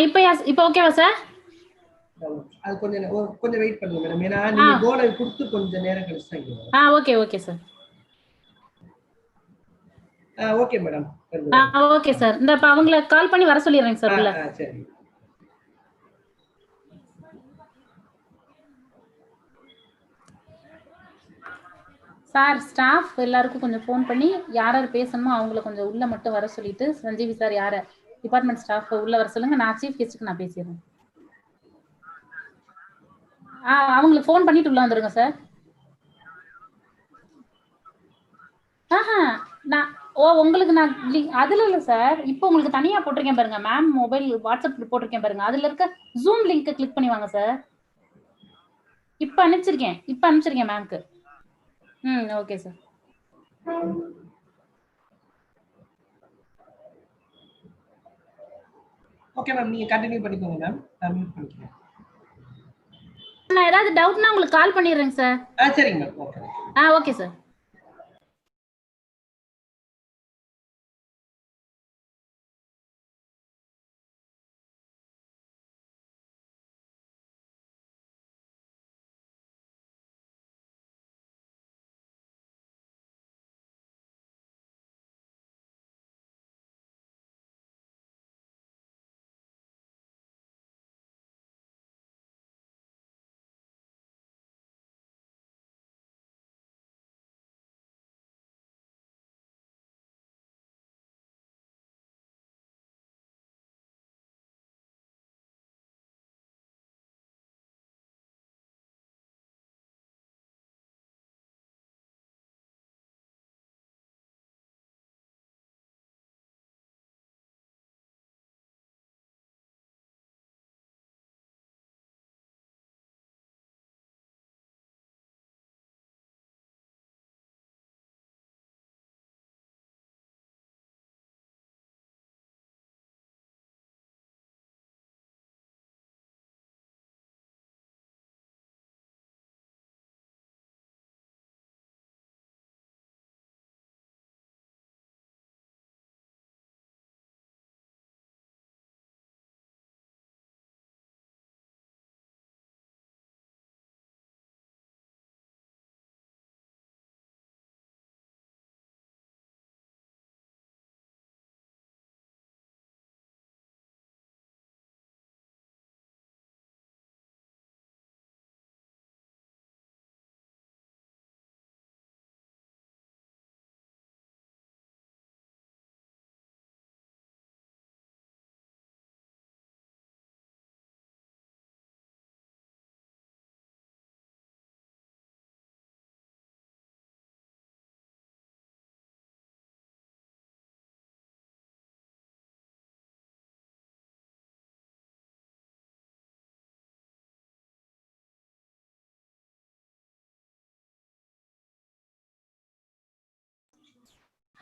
இப்போ ஓகேவா சார்? அது கொஞ்சம் வெயிட் பண்ணுங்க மேடம். ஏன்னா நீங்க போர்டை கொடுத்து கொஞ்சம் நேரம் கழிச்சு தான். Okay okay sir. Okay madam. Okay sir. இந்த அவங்கள கால் பண்ணி வர சொல்லிடுறேங்க சார் உள்ள. சரி. சார் ஸ்டாஃப் எல்லாருக்கும் கொஞ்சம் ஃபோன் பண்ணி யார் யார் பேசணுமோ அவங்கள கொஞ்சம் உள்ள மட்டும் வர சொல்லிட்டு, சஞ்சீவி சார் யார டிபார்ட்மெண்ட் ஸ்டாஃப் உள்ள வர சொல்லுங்க. நான் சீஃப் கெஸ்ட்டுக்கு நான் பேசிடுறேன். அவங்களுக்கு ஃபோன் பண்ணிட்டு உள்ள வந்துருங்க சார். உங்களுக்கு நான் அதுல இல்ல சார். இப்போ உங்களுக்கு தனியா போட்டிருக்கேன் பாருங்க. மேம் மொபைல் வாட்ஸ்அப் போட்டிருக்கேன் பாருங்க. அதுல இருக்க ஜூம் லிங்க் கிளிக் பண்ணி வாங்க சார். இப்ப அனுப்பிச்சிருக்கேன் மேம்க்கு. Okay sir. ஓகே மேம், நீங்க கண்டினியூ பண்ணிக்கோங்க மேம். நான் மியூட் பண்ணிக்கிறேன். நான் ஏதாவது டவுட்னா உங்களுக்கு கால் பண்ணிடுறேங்க சார். சரிங்க ma'am. Okay. Okay sir.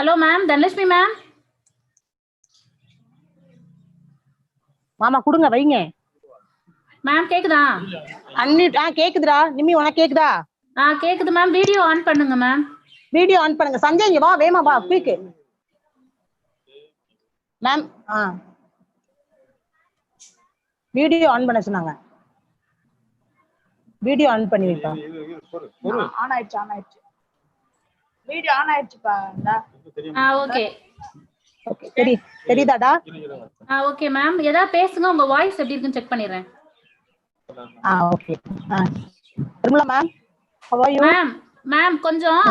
Hello ma'am, Dhanalakshmi ma'am. மாமா கொடுங்க வைங்க. மேம் கேக்குதா? கேக்குதுடா. நிம்மி உனக்கு கேக்குதா? கேக்குது மேம். வீடியோ ஆன் பண்ணுங்க மேம். வீடியோ ஆன் பண்ணுங்க. சஞ்சய் இங்க வா, வேமா வா, குயிக். மேம் வீடியோ ஆன் பண்ண சொன்னாங்க. வீடியோ ஆன் பண்ணி வைப்பா. ஆன் ஆயிடுச்சு. வீடியோ ஆன் ஆயிடுச்சுப்பா. ஓகே. தெரியுதாடா? Okay ma'am. ஏதாவது பேசுங்க. உங்க வாய்ஸ் எப்படி இருக்குன்னு செக் பண்ணிடுறேன். Okay. Tirumala ma'am, how are you? Ma'am கொஞ்சம்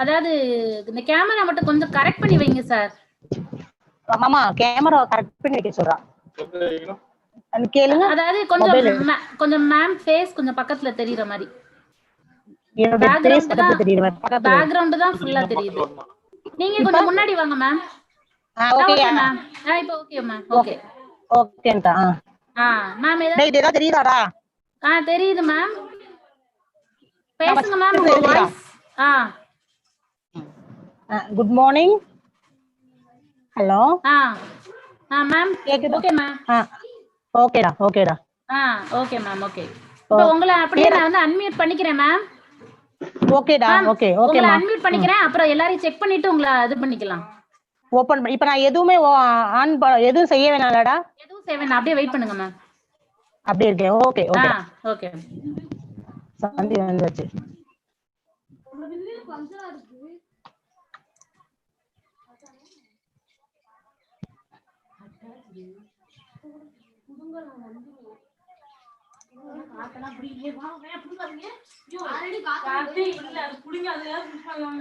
அதாவது இந்த கேமரா மட்டும் கொஞ்சம் கரெக்ட் பண்ணி வைங்க சார். மாமா கேமரா கரெக்ட் பண்ணி வைக்க சொல்றா. கேளுங்க. அதாவது கொஞ்சம் மேம் ஃபேஸ் கொஞ்சம் பக்கத்துல தெரியுற மாதிரி. பேக்ரவுண்ட் தான் ஃபுல்லா தெரியுது. நீங்க கொஞ்சம் முன்னாடி வாங்க மேம். Okay ma'am. இப்போ ஓகே மேம். ஓகேடா. மேம் ஏதா தெரியுதாடா? தெரியுது மேம். பேசுங்க மேம். உங்க voice. Good morning. Hello. Ma'am okay ma'am. ஓகேடா. Okay ma'am. ஓகே. இப்போ உங்களை அப்படியே நான் வந்து அன்மியூட் பண்ணிக்கிறேன் மேம். ஓகேடா. ஓகே உங்களை அன்மியூட் பண்ணிக்கிறேன். அப்புறம் எல்லாரையும் செக் பண்ணிட்டு உங்களை இது பண்ணிக்கலாம். ஓபன் பண்ணி இப்ப நான் எதுவுமே ஆன் எதுவும் செய்ய வேணாம்லடா? எதுவும் செய்ய வேணாம், அப்படியே வெயிட் பண்ணுங்க மேம். அப்படியே இருக்கேன். Okay okay. ஓகே. சந்தி வந்துச்சு.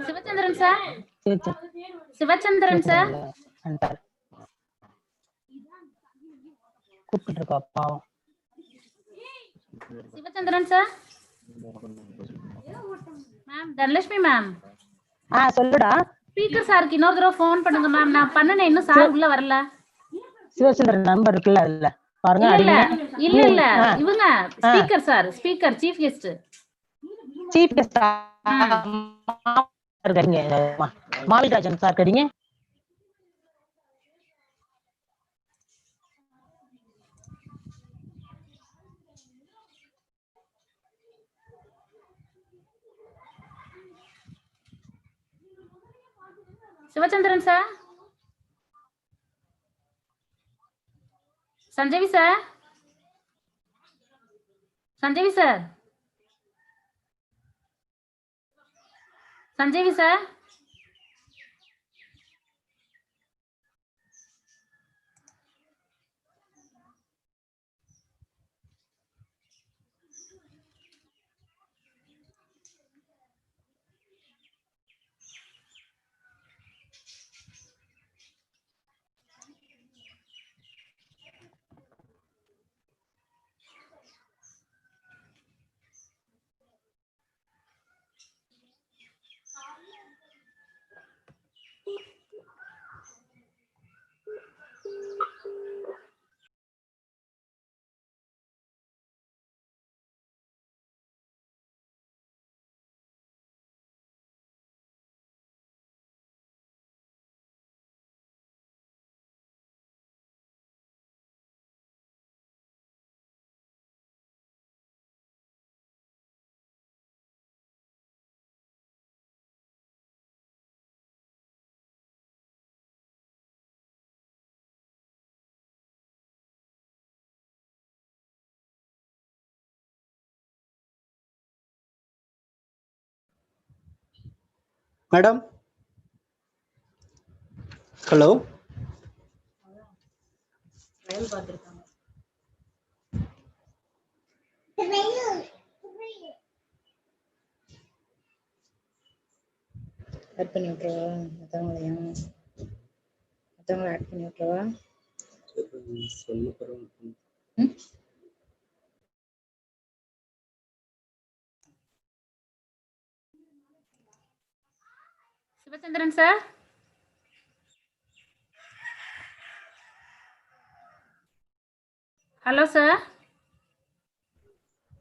சிவச்சந்திரன் சார், சிவச்சந்திரன் சார் கூப்பிட்டு இருக்கா பாவம். Sivachandran sir. Ma'am Dhanalakshmi ma'am. சொல்லுடா. ஸ்பீக்கர் சாருக்கு இன்னொரு தடவை ஃபோன் பண்ணுங்க மேம். நான் பண்ணனே, இன்னும் சார் உள்ள வரல. சிவச்சந்திரன் நம்பர் இருக்குல்ல அதுல பாருங்க. இல்ல இவங்க speaker sir, speaker chief guest. Chief guest இருக்கீங்க மாவலி ராஜன் சார் இருக்கீங்க. Sivachandran sir, Sanjeevi sir, Sanjeevi sir, Sanjeevi sir. Madam, hello. Add பண்ணி விட்டுருவா? மற்றவங்களையும் ஆட் பண்ணி விட்டுருவா? Sivachandran sir, hello sir.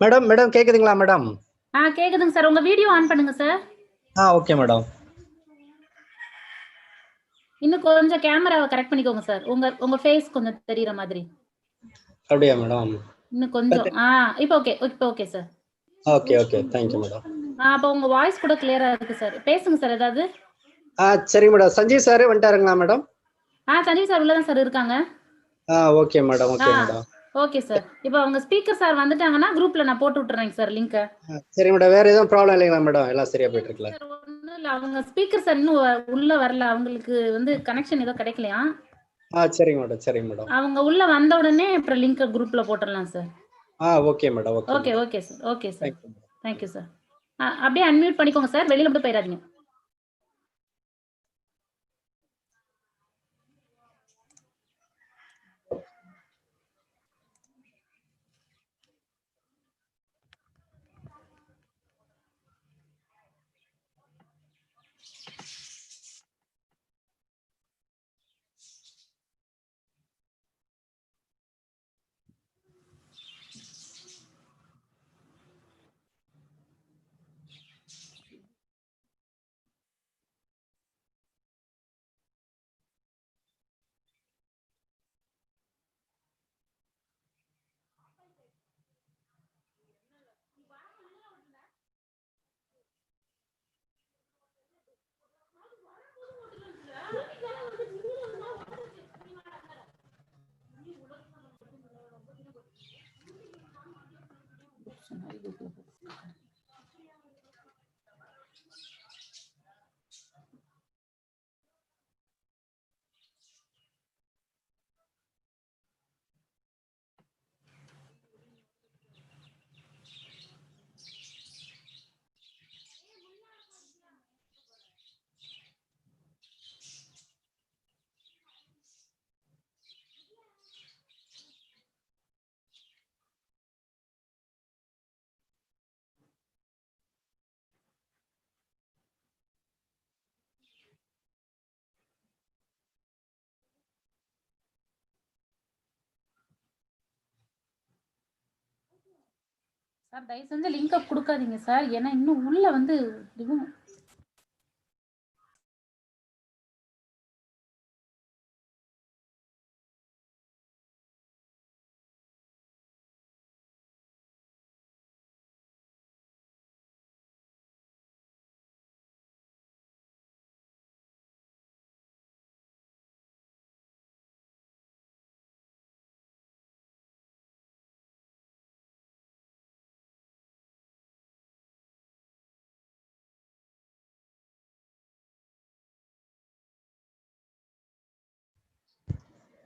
Madam கேக்குதுங்களா மேடம்? கேக்குதுங்க சார். உங்க வீடியோ ஆன் பண்ணுங்க சார். Okay madam. இன்னும் கொஞ்சம் கேமராவை கரெக்ட் பண்ணிக்கோங்க சார். உங்க ஃபேஸ் கொஞ்சம் தெரியற மாதிரி. அப்படியா மேடம்? இன்னும் கொஞ்சம். இப்போ ஓகே, இப்போ okay sir. Okay thank you madam. அப்போ உங்க வாய்ஸ் கூட கிளியரா இருக்கு சார். பேசுங்க சார் ஏதாவது. சரி மேடம். சஞ்சீவ் சார் வந்துட்டாருங்களா மேடம்? சஞ்சீவ் சார் உள்ளதான் சார் இருக்காங்க. Okay madam. Okay sir. இப்போ அவங்க ஸ்பீக்கர் சார் வந்துட்டாங்கன்னா குரூப்ல நான் போட்டு விட்டுறேன் சார் லிங்க். சரி மேடம். வேற எதுவும் ப்ராப்ளம் இல்லைங்களா மேடம்? எல்லாம் சரியா போயிட்டு இருக்குல்ல? ஒண்ணும் இல்ல, அவங்க ஸ்பீக்கர் சார் இன்னும் உள்ள வரல. அவங்களுக்கு கனெக்ஷன் ஏதோ கிடைக்கலையா? சரிங்க மேடம். அவங்க உள்ள வந்த உடனே அப்புறம் லிங்க் குரூப்ல போட்டுடலாம் sir. Okay madam. Okay sir. Thank you sir. அப்படியே அன்மியூட் பண்ணிக்கோங்க சார். வெளியில மட்டும் போயிடாதீங்க. சார் தயவு செஞ்சு லிங்க் அப் கொடுக்காதீங்க சார், ஏன்னா இன்னும் உள்ள வந்து இவங்க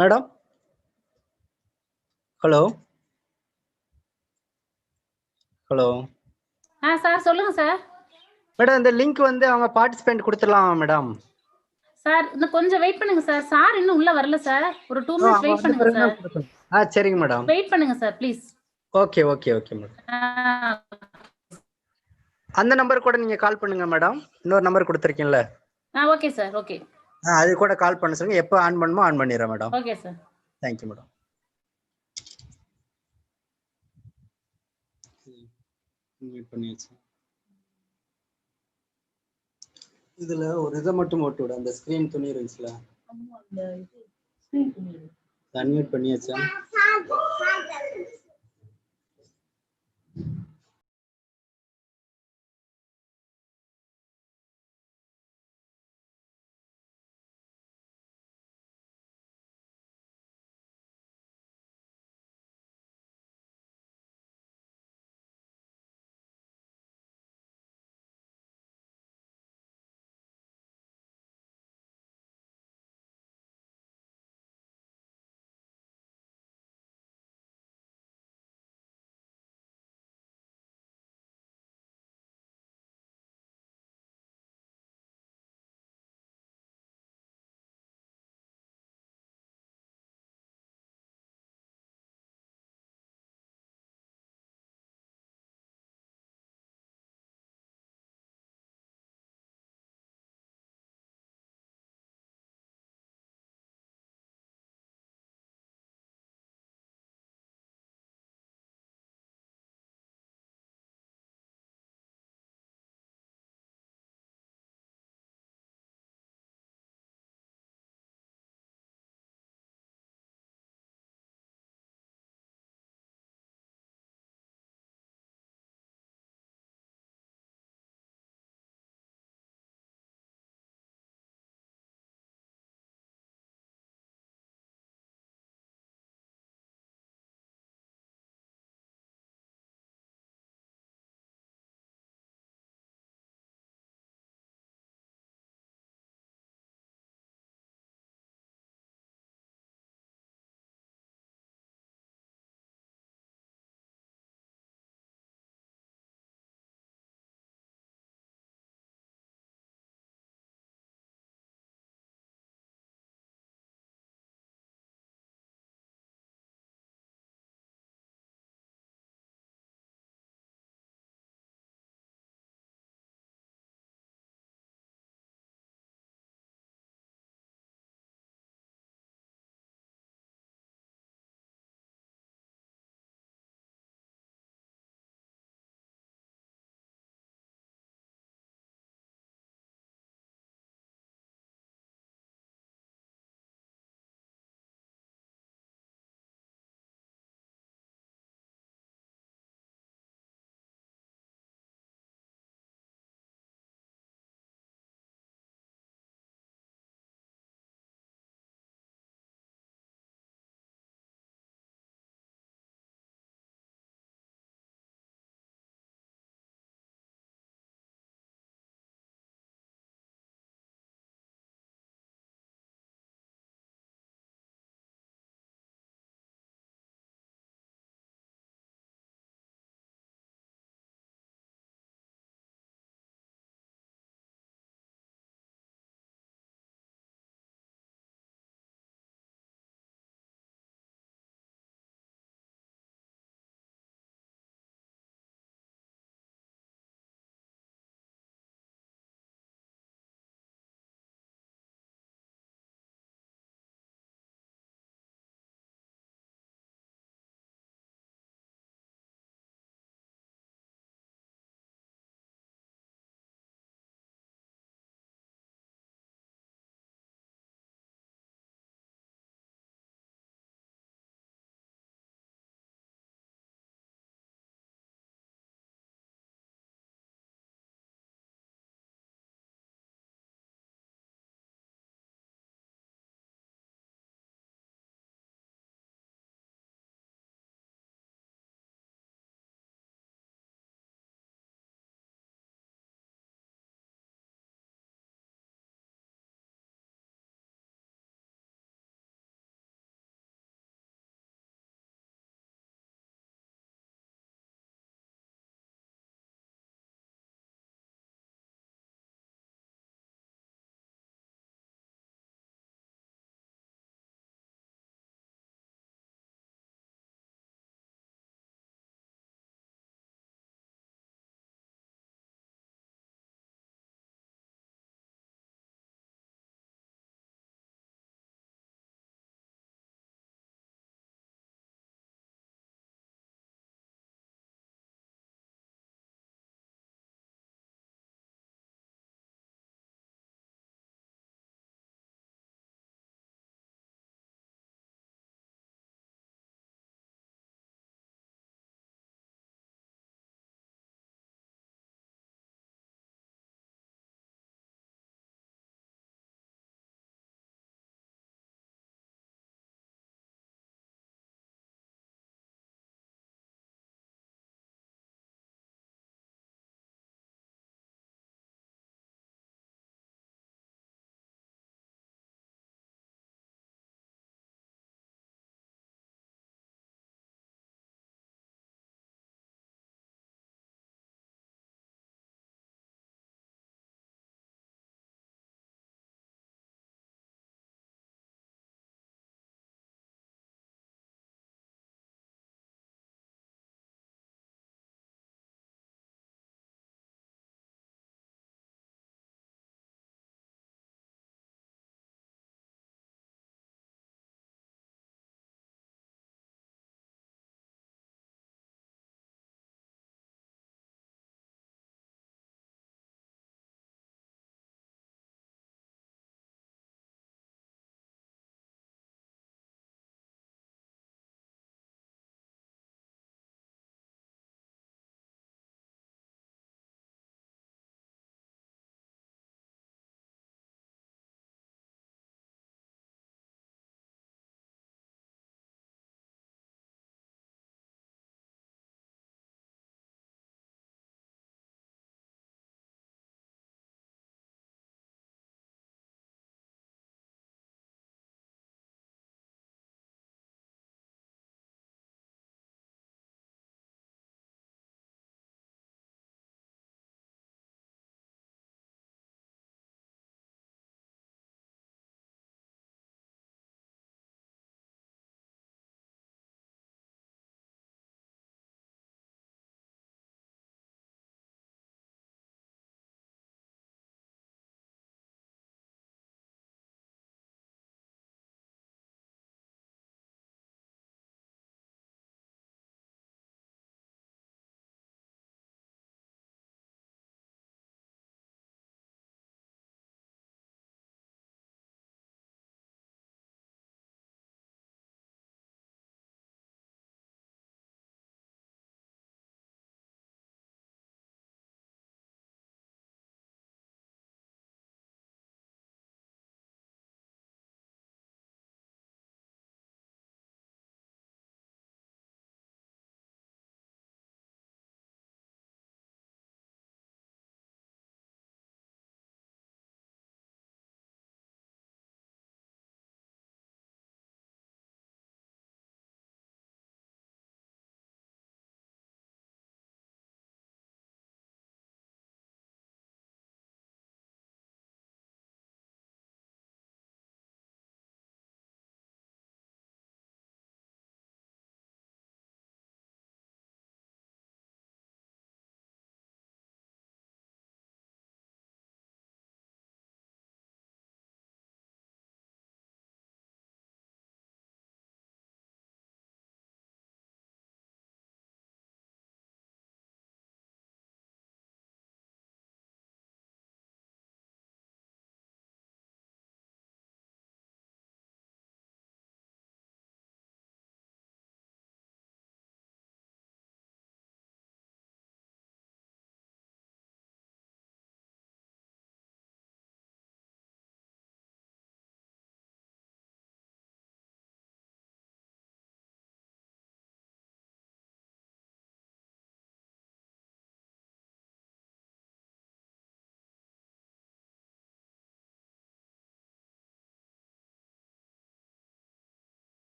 மேடம் ஹலோ ஹலோ சார் சொல்லுங்க சார். மேடம் இந்த லிங்க் வந்து அவங்க பார்ட்டிசிபென்ட் கொடுத்துடலாம் மேடம். சார் இன்னும் கொஞ்சம் வெயிட் பண்ணுங்க சார், சார் இன்னும் உள்ள வரல சார், ஒரு 2 மினிட்ஸ் வெயிட் பண்ணுங்க சார். சரிங்க மேடம், வெயிட் பண்ணுங்க sir please. Okay okay okay madam. அந்த நம்பர் கூட நீங்க கால் பண்ணுங்க மேடம், இன்னொரு நம்பர் கொடுத்துருக்கீங்கல்ல. Okay sir, okay. அது கூட கால் பண்ண சொல்லுங்க, எப்போ ஆன் பண்ணுமோ ஆன் பண்ணிடுறேன் madam. Okay sir. Thank you madam. இதுல ஒரு இதை மட்டும் போட்டு விடு, அந்த ஸ்கிரீன் துணி இருந்துச்சுல அன்மியூட் பண்ணியாச்சா?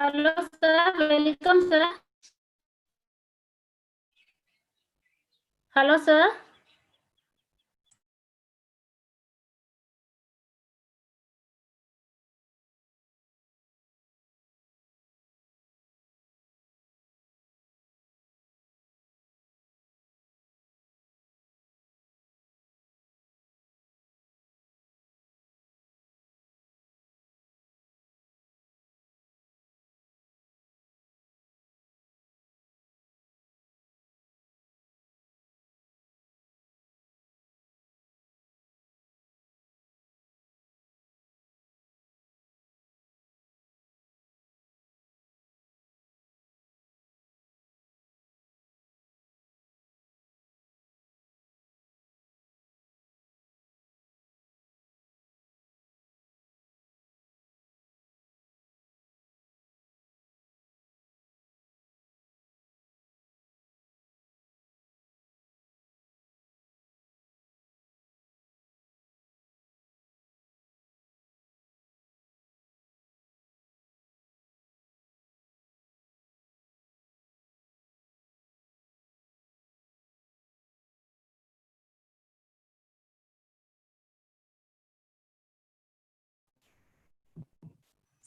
Hello, sir. Welcome, sir. Hello, sir.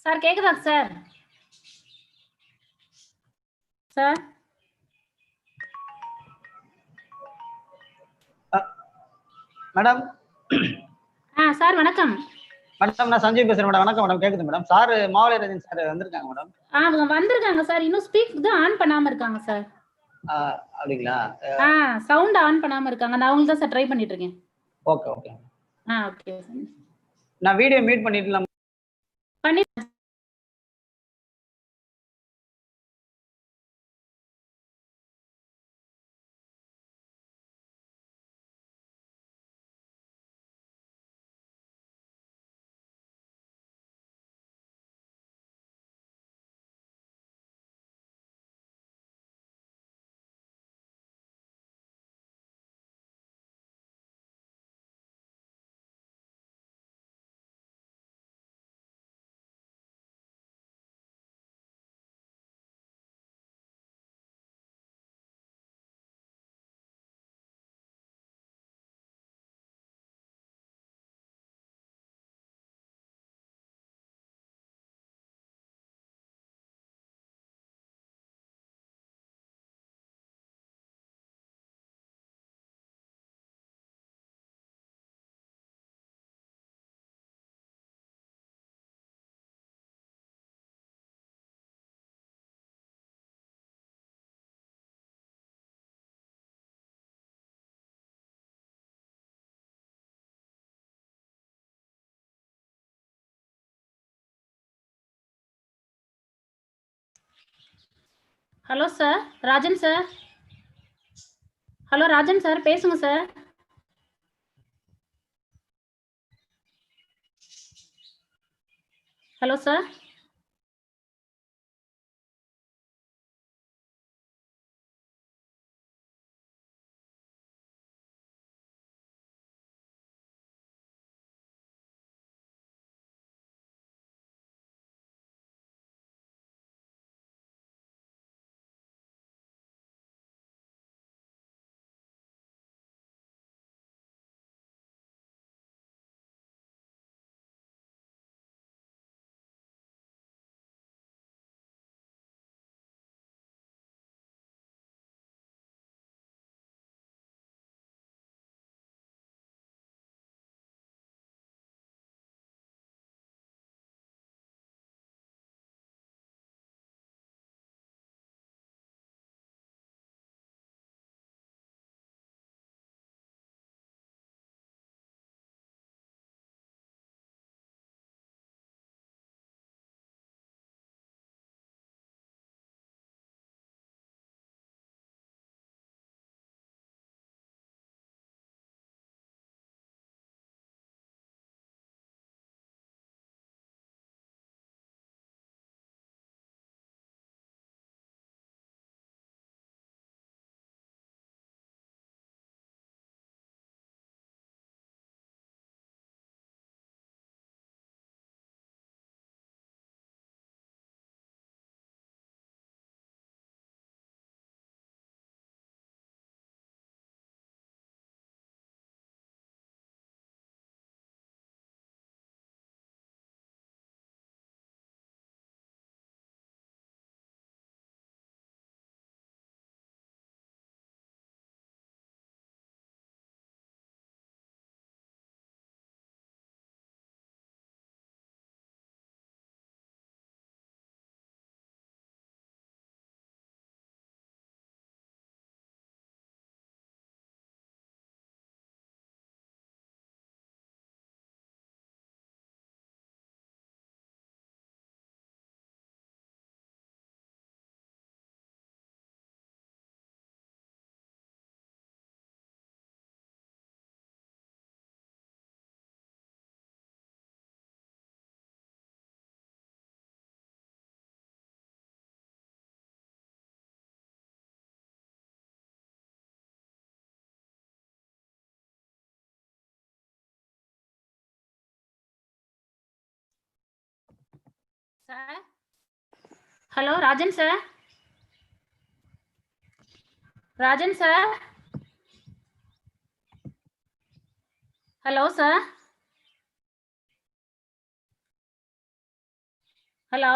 Sir, கேக்குதா சார்? சார் மேடம் சார் வணக்கம். மேடம் நான் சஞ்சீவ் பேசுறேன் மேடம். வணக்கம் மேடம். கேக்குது madam. Sir Mavali Rajan sir வந்திருக்காங்க மேடம். அவங்க வந்திருக்காங்க சார். இன்னும் ஸ்பீக் தான் ஆன் பண்ணாம இருக்காங்க சார். அப்படிங்களா? சவுண்ட் ஆன் பண்ணாம இருக்காங்க. நான் அவங்களுக்கு தான் சார் ட்ரை பண்ணிட்டு இருக்கேன். Okay okay. Okay sir. நான் வீடியோ மீட் பண்ணிடலாம். பண்ணி hello sir, Rajan sir. Hello Rajan sir, பேசுங்க sir. Hello sir. Sir hello Rajan sir. Rajan sir. Hello sir. Hello.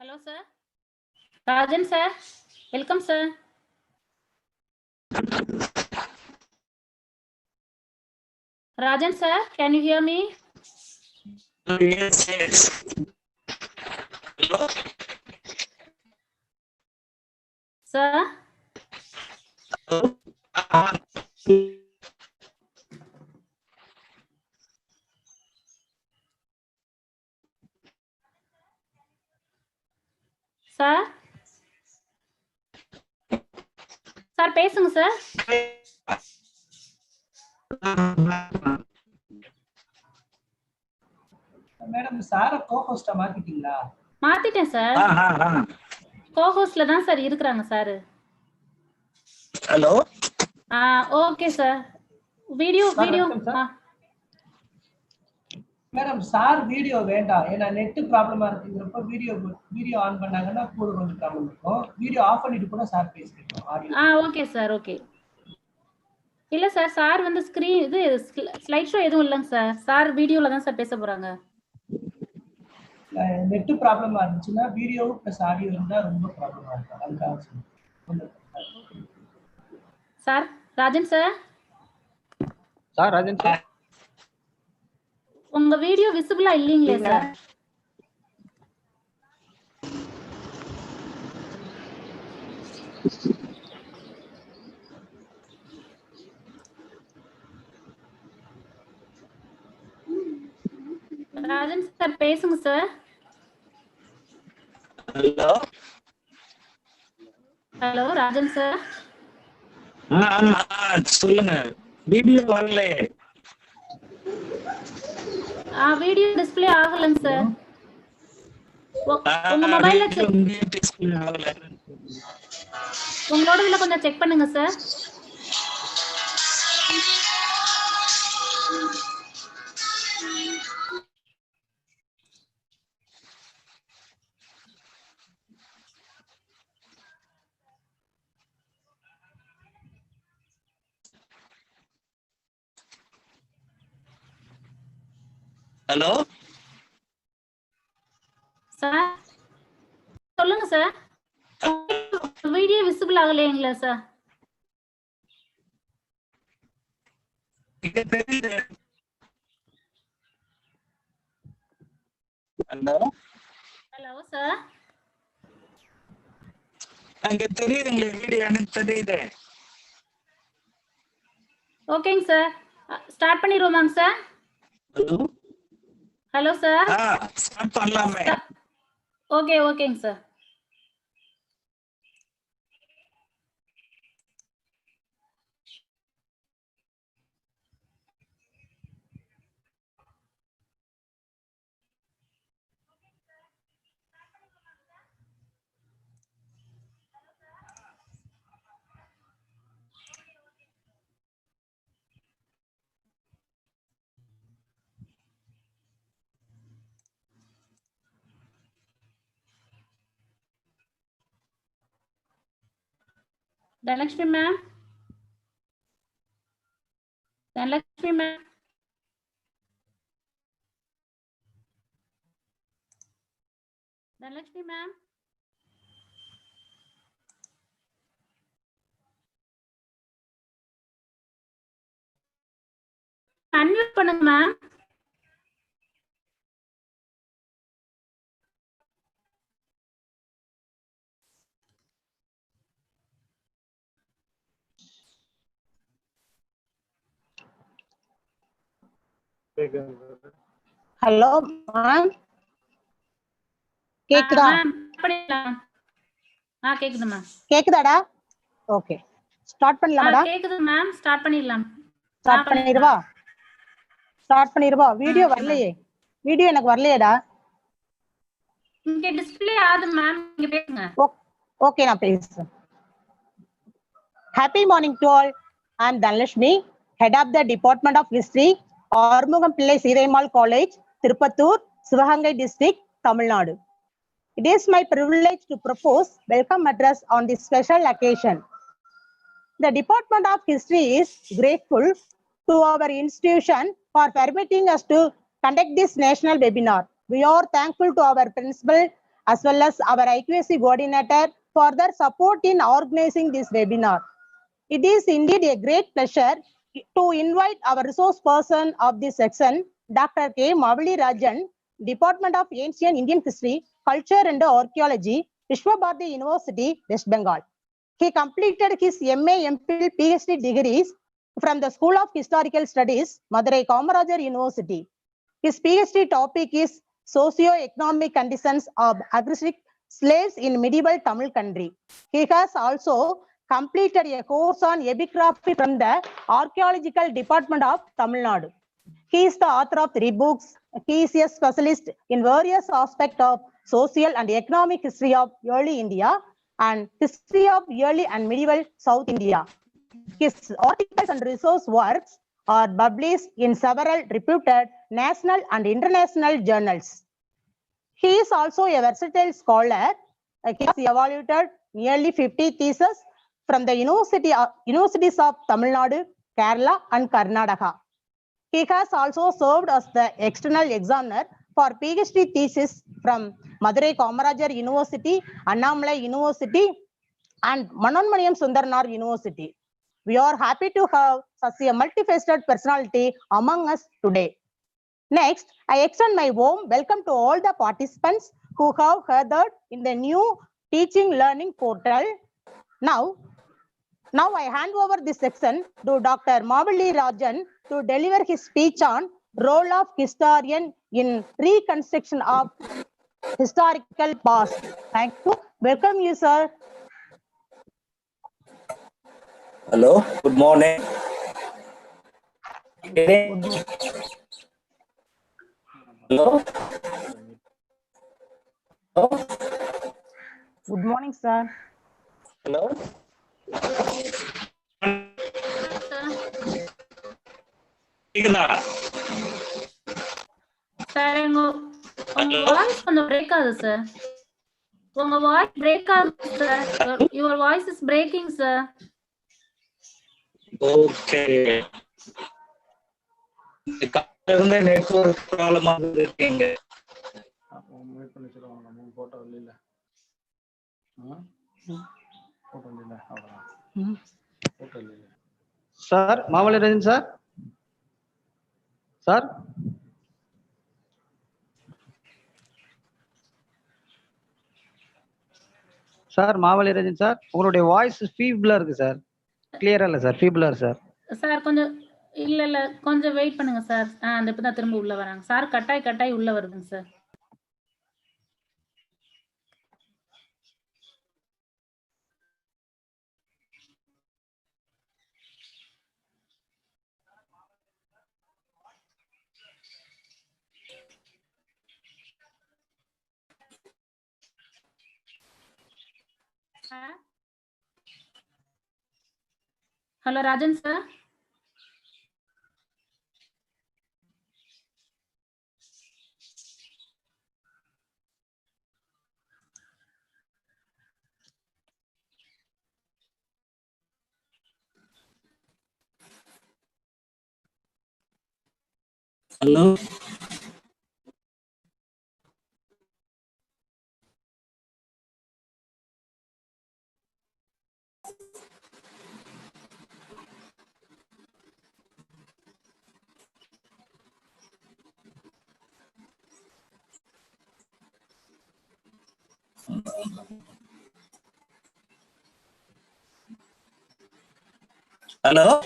Hello, sir. Rajan, sir. Welcome, sir. Rajan, sir, can you hear me? Yes, yes. Hello? Sir? Hello? Sir? Sir, பேசுங்க sir. Madam சார கோ-ஹோஸ்டா மாத்திட்டீங்களா? மாத்திட்டேன் sir. கோ-ஹோஸ்ட்ல தான் sir இருக்குறாங்க sir. Hello. Okay sir. Video madam sir video வேண்டாம். ஏன்னா net ப்ராப்ளமா இருக்குங்கிறப்ப video on பண்ணாங்கன்னா கூட கொஞ்சம் ப்ராப்ளம் இருக்கும். வீடியோ ஆஃப் பண்ணிட்டு கூட சார் பேசிட்டோம். ஆடியோ. Okay sir, okay. இல்ல சார், சார் வந்து ஸ்லைட் ஷோ எதுவும் இல்லைங்க சார். சார் வீடியோல தான் சார் பேச போறாங்க. நெட் ப்ராப்ளமா இருந்துச்சுன்னா வீடியோ பிளஸ் ஆடியோ இருந்தா ரொம்ப ப்ராப்ளமா இருக்கும். அதுக்காக சொல்றேன். Sir Rajan sir. Sir Rajan sir. உங்க வீடியோ விசிபிளா இல்லீங்களே சார். ராஜன் சார் பேசுங்க sir. Hello. Hello Rajan sir. ஆமா சொல்லுங்க. வீடியோ வரல. வீடியோ டிஸ்ப்ளே ஆகலங்க சார். உங்க மொபைல்ல டிஸ்ப்ளே ஆகல. உங்களோட இதுல கொஞ்சம் செக் பண்ணுங்க சார். ஹலோ. சார் சொல்லுங்க சார். வீடியோ விசிபிள் ஆகலைங்களா சார்? ஹலோ. Hello sir. அங்க தெரியுதுங்களே வீடியோ எனக்கு தெரியுது. ஓகேங்க சார். ஸ்டார்ட் பண்ணிடுவோமாங்க sir? Hello. Hello sir. Start பண்ணலாமே. ஓகேங்க sir. Dhanalakshmi ma'am. Dhanalakshmi ma'am. Dhanalakshmi ma'am. Unmute பண்ணுங்க ma'am. ஹலோ மேம் கேக்குதா? ma'am பண்ணிடலாம். கேக்குது ma'am. கேக்குதாடா? ஓகே ஸ்டார்ட் பண்ணலாமாடா? கேக்குது ma'am. ஸ்டார்ட் பண்ணிடலாம். ஸ்டார்ட் பண்ணிடுவா? ஸ்டார்ட் பண்ணிடுவா? வீடியோ வரலையே. வீடியோ எனக்கு வரலையேடா. இங்க டிஸ்ப்ளே ஆகுது ma'am. நீங்க பேசுங்க. ஓகே நான் பேசுறேன். Happy morning to all. I am Dhanalakshmi, head of the Department of History, Arumugam Pillai Seethai College, Tirupattur, Sivagangai District, Tamil Nadu. It is my privilege to propose welcome address on this special occasion. The Department of History is grateful to our institution for permitting us to conduct this national webinar. We are thankful to our principal as well as our IQAC coordinator for their support in organizing this webinar. It is indeed a great pleasure to invite our resource person of this section, Dr.K.Mavali Rajan, Department of Ancient Indian History, Culture and Archaeology, Visva-Bharati University, West Bengal. He completed his MA, MPhil, PhD degrees from the School of Historical Studies, Madurai Kamarajar University. His PhD topic is socio-economic conditions of agricultural slaves in medieval Tamil country. He has also completed a course on epigraphy from the Archaeological Department of Tamil Nadu. He is the author of 3 books. He is a specialist in various aspects of social and economic history of early India and history of early and medieval South India. His articles and resource works are published in several reputed national and international journals. He is also a versatile scholar. He has evaluated nearly 50 theses from the universities of Tamil Nadu, Kerala, and Karnataka. He has also served as the external examiner for PhD thesis from Madurai Kamarajar University, Ammal University, and Manonmaniyam Sundarnar University. We are happy to have such a multifaceted personality among us today. Next, I extend my warm welcome to all the participants who have gathered in the new teaching learning portal. Now I hand over this section to Dr. Mavali Rajan to deliver his speech on role of historian in reconstruction of historical past. Thank you. Welcome you, sir. Hello, good morning. Hello. Hello. Good morning, sir. Hello. Sir உங்க voice கொஞ்சம் break ஆகுது sir. உங்க voice break ஆகுது sir. Your voice is braking sir. Okay. இருந்த network problem ஆகுது இருக்கீங்க. Wait பண்ணி சொல்லுவாங்க. நம்ம போட்டோ இல்ல. போட்டோ இல்ல. அவ்வளவுதான். போட்டோ இல்ல. Sir Mavali Rajan sir. Sir sir Mavali Rajan sir, உங்களுடைய வாய்ஸ் ஃபீபிளா இருக்கு சார். கிளியரா இல்ல சார், ஃபீபிளா இருக்கு சார். சார் கொஞ்சம் இல்ல கொஞ்சம் வெயிட் பண்ணுங்க சார். அந்த இப்பதான் திரும்ப உள்ள வராங்க சார். கட்டாய் உள்ள வருதுங்க sir. Hello, Rajan sir. Hello. Hello.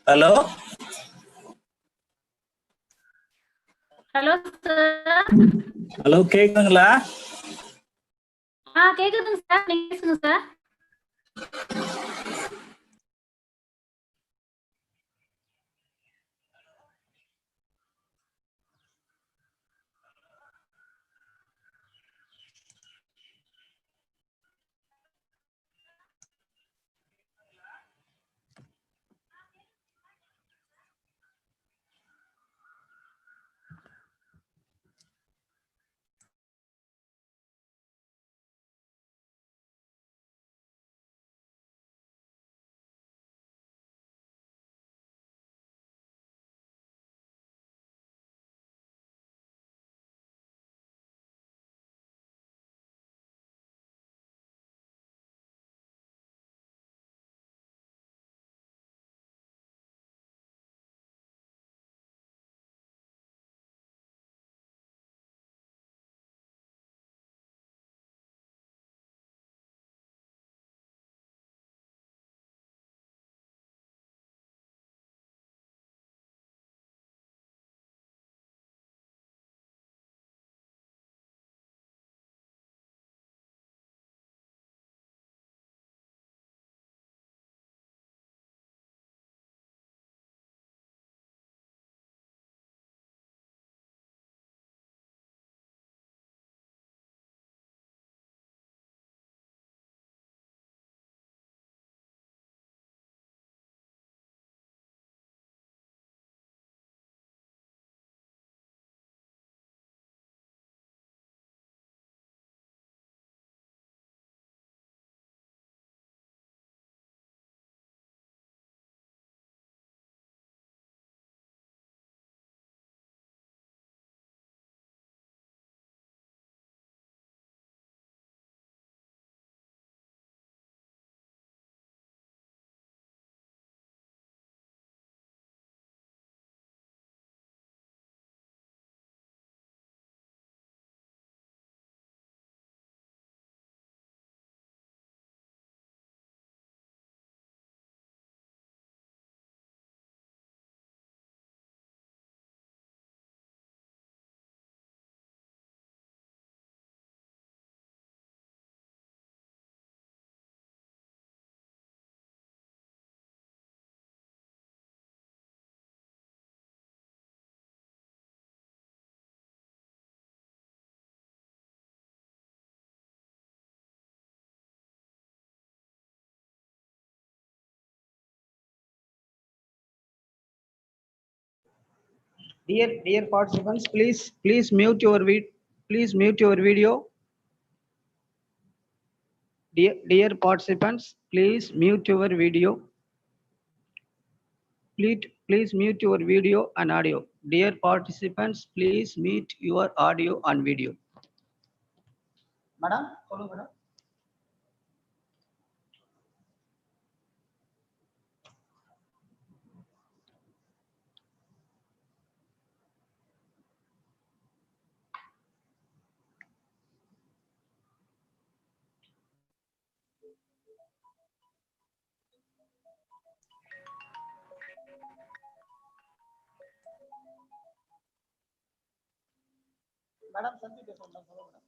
Hello. Hello sir. Hello கேக்குதுங்களா? கேக்குதுங்க சார், நீங்க பேசுங்க sir. Dear participants, please mute your video. Dear participants, please mute your video. Please mute your video and audio. Dear participants, please mute your audio and video. Madam, follow madam. Madam, Santiniketan, follow madam.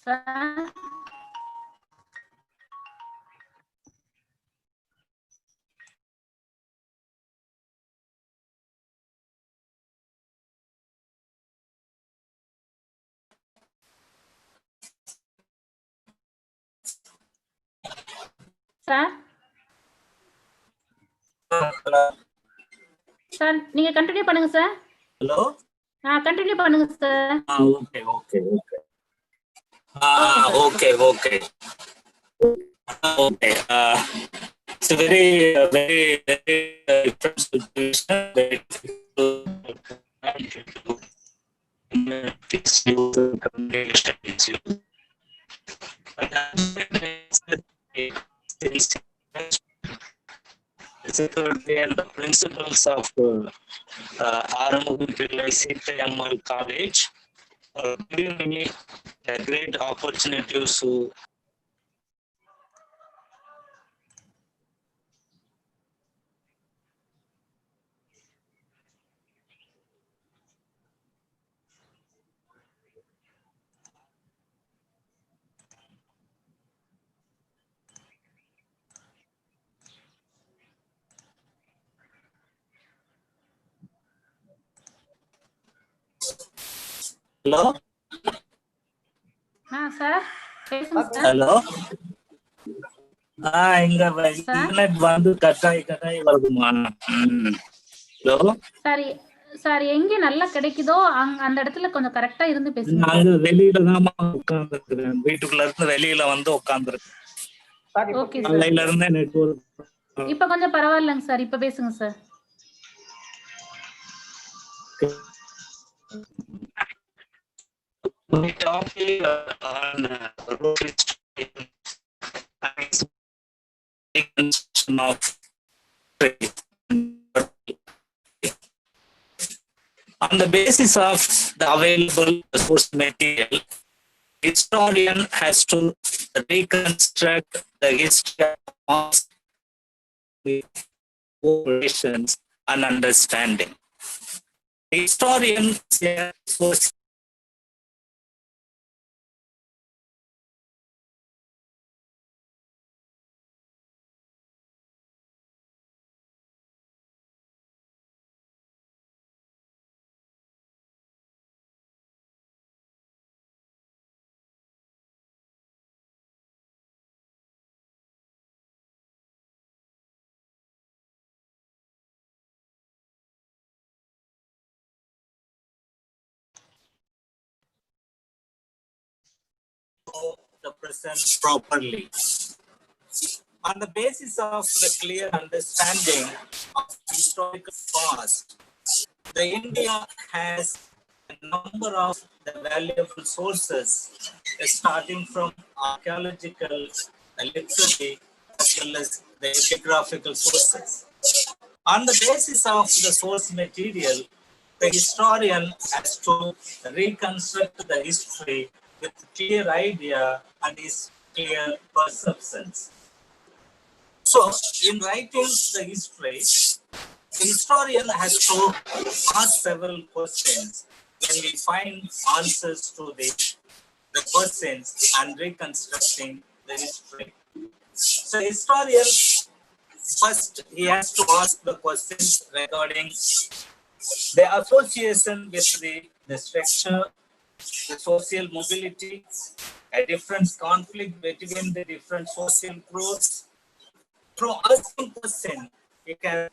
Sir sir sir நீங்க continue பண்ணுங்க sir. Hello. Continue பண்ணுங்க sir. Okay okay okay. Okay, okay. Okay. It's a very, very, very different situation. Very the principles of Arumugam Pillai Seethai Ammal College giving me a great opportunity to Hello. Sir பேசுங்க sir. Hello. இங்க internet வந்து கட்டாய் வருதுமா. Hello. Sir sir எங்க நல்லா கிடைக்குதோ அந்த இடத்துல கொஞ்சம் கரெக்டா இருந்து பேசுங்க. நாங்க வெளியில தான் உட்கார்ந்துருக்கேன். வீட்டுக்குள்ள இருந்து வெளியில வந்து உட்கார்ந்துருக்கேன். Okay sir. காலையில இருந்தே நெட்வொர்க். இப்ப கொஞ்சம் பரவாயில்லைங்க சார். இப்ப பேசுங்க sir. We talk on road history of on the basis of the available source material, historian has to reconstruct the history of operations and understanding. Historians source the present properly. On the basis of the clear understanding of historical past, the India has a number of the valuable sources, starting from archaeological, literary, as well as the epigraphical sources. On the basis of the source material, the historian has to reconstruct the history with clear idea and his clear perceptions. So, in writing the history, the historian has to ask several questions. When we find answers to the questions and reconstructing the history. So, historian first he has to ask the questions regarding the association with the structure, the social mobility, a different conflict between the different social groups. Through asking questions, you can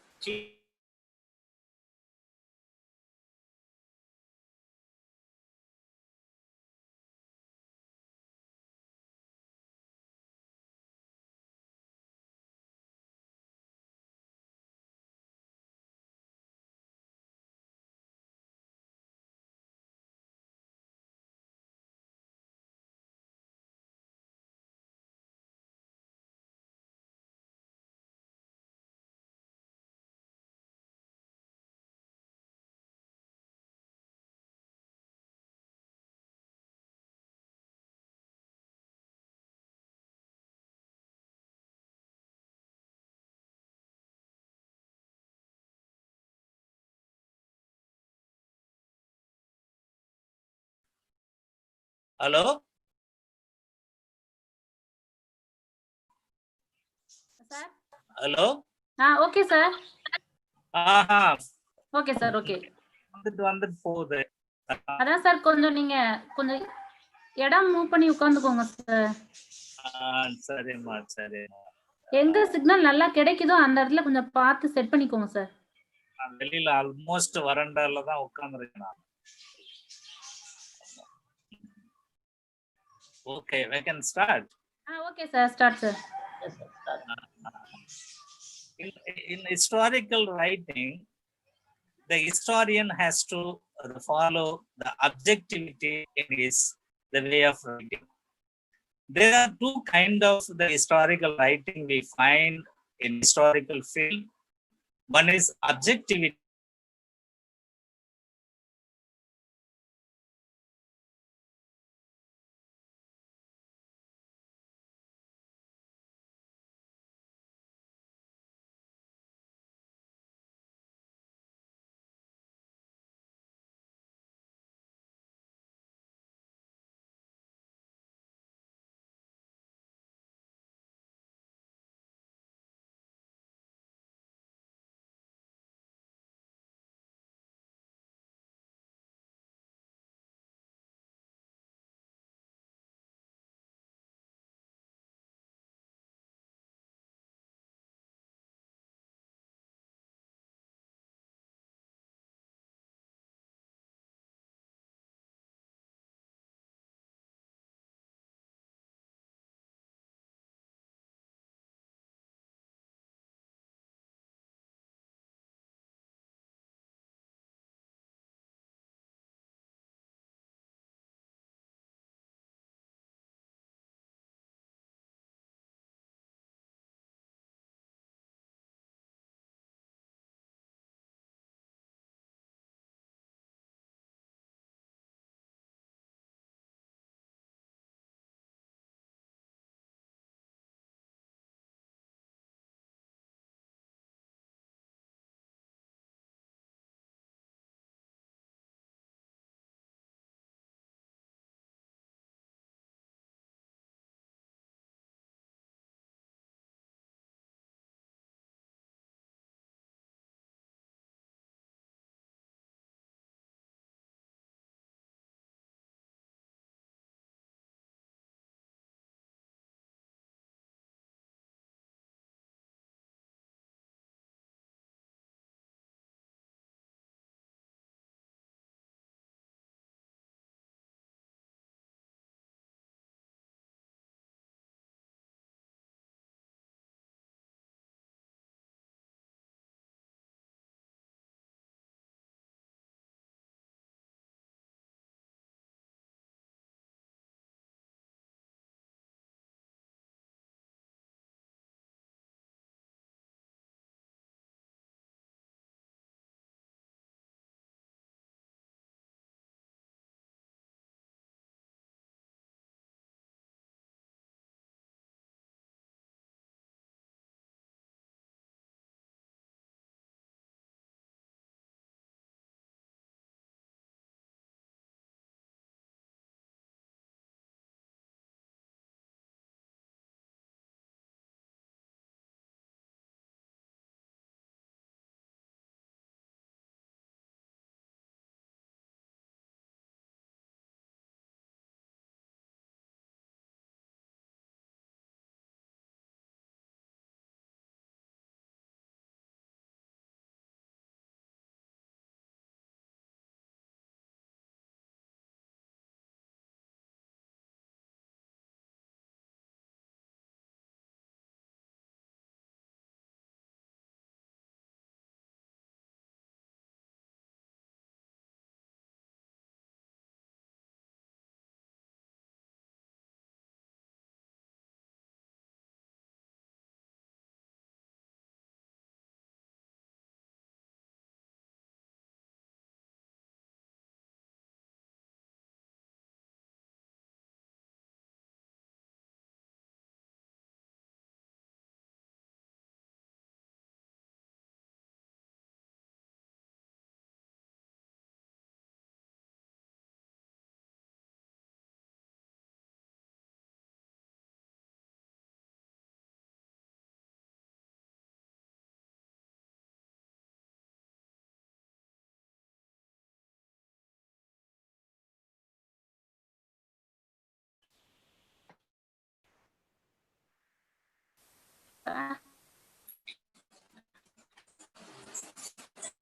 Hello? Sir hello okay sir ஆஹா okay sir okay வந்துட்டு போகுது. அதான் sir கொஞ்சம் நீங்க கொஞ்சம் இடம் move பண்ணி உட்காந்துக்கோங்க sir. சரிம்மா சரிம்மா. எங்க சிக்னல் நல்லா கிடைக்குதோ அந்த இடத்துல கொஞ்சம் பார்த்து செட் பண்ணிக்கோங்க சார். நான் வெளியில ஆல்மோஸ்ட் வரண்டால தான் உட்கார்ந்துருக்கேன் நான். Okay, we can start. Okay sir, start sir. In historical writing, the historian has to follow the objectivity in the way of writing. There are two kinds of the historical writing we find in historical field. One is objectivity.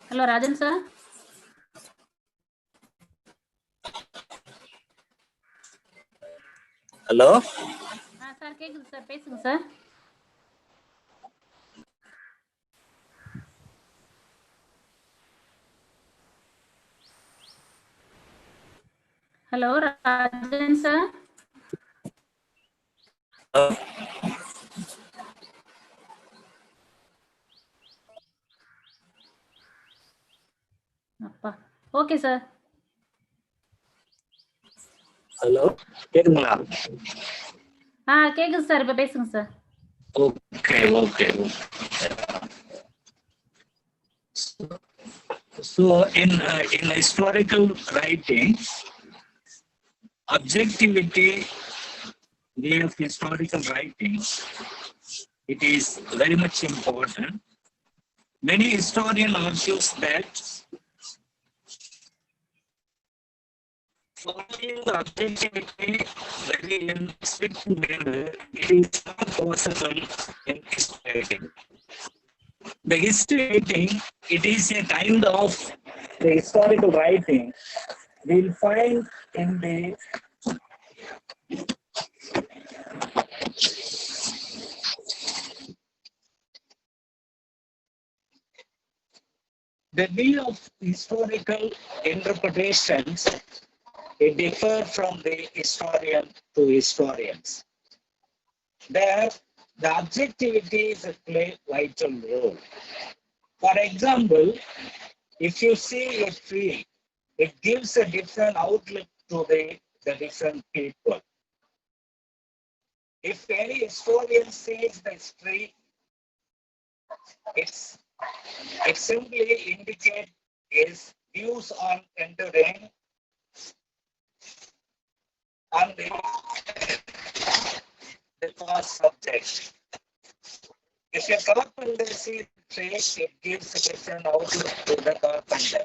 Hello, Rajan sir. Hello? Sir, கேக்குது sir. பேசுங்க sir. Hello, Rajan sir. அப்பா. Okay sir. Hello? கேக்குதுங்களா? கேக்குது sir. இப்ப பேசுங்க sir. Okay. So in historical writing, objectivity of historical writing, it is very much important. Many historians argue that following the objectivity very in strict manner, it is not possible in history writing. The history writing, it is a kind of the historical writing we'll find in the way of historical interpretations. It differs from the historian to historians. There, the objectivities play vital role. For example, if you see a tree, it gives a different outlook to the different people. If any historian sees this tree, it simply indicates his views on entering on the cause subject. If a carpenter sees the tree, it gives a different outlook to the carpenter.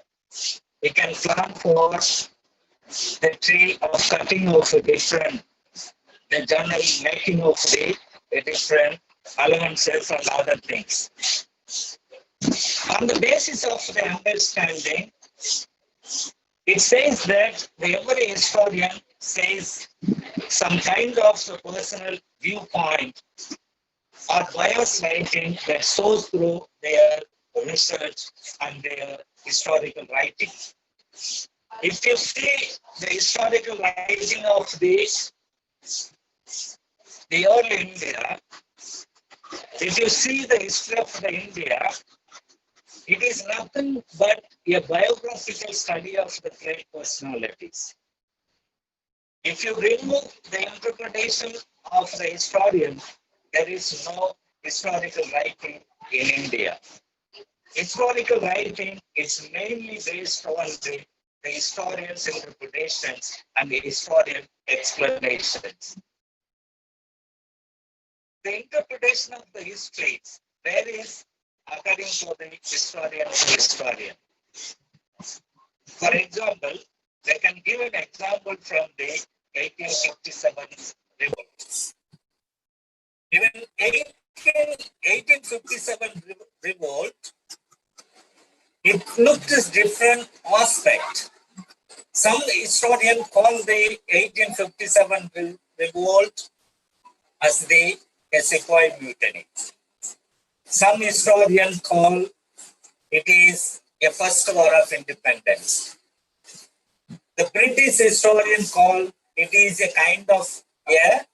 We can plan for the tree of cutting of a different, the general making of the different allowances and other things. On the basis of the understanding, it says that every historian says some kind of personal viewpoint or bias writing that shows through their research and their historical writing. If you see the historical writing of the early India, if you see the history of the India, it is nothing but a biographical study of the great personalities. If you remove the interpretation of the historian, there is no historical writing in India. Historical writing is mainly based on the historian's interpretations and the historian explanations. The interpretation of the histories varies according to the historian to historian. For example, they can give an example from the 1857 revolt. Even 1857 revolt, it looked as different aspect. Some historians call the 1857 revolt as the Sepoy mutiny. Some historians call it is a first war of independence. The British historian call it is a kind of a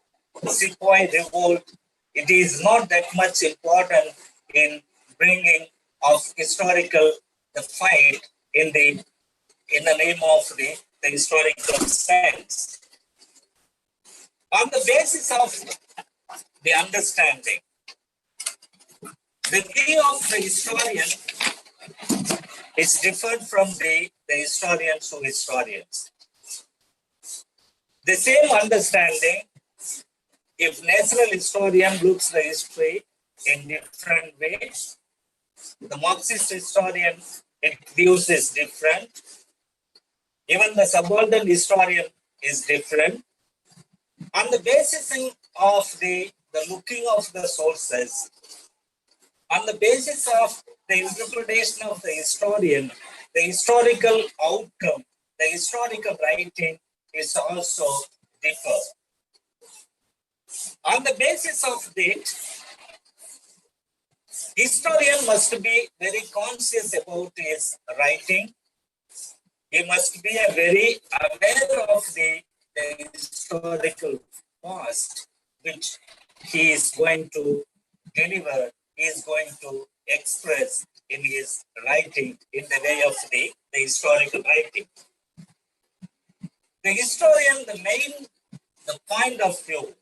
Sepoy revolt. It is not that much important in bringing of historical the fight in the name of the historical sense. On the basis of the understanding, the view of the historian is different from the historians to historians. The same understanding, if natural historian looks the history in different ways, the Marxist historian, it views is different. Even the subaltern historian is different. On the basis of the looking of the sources, On the basis of the interpretation of the historian, the historical outcome, the historical writing is also differ. On the basis of that, historian must be very conscious about his writing. He must be very aware of the historical past, which he is going to deliver, he is going to express in his writing in the way of the historical writing. The historian, the point of view,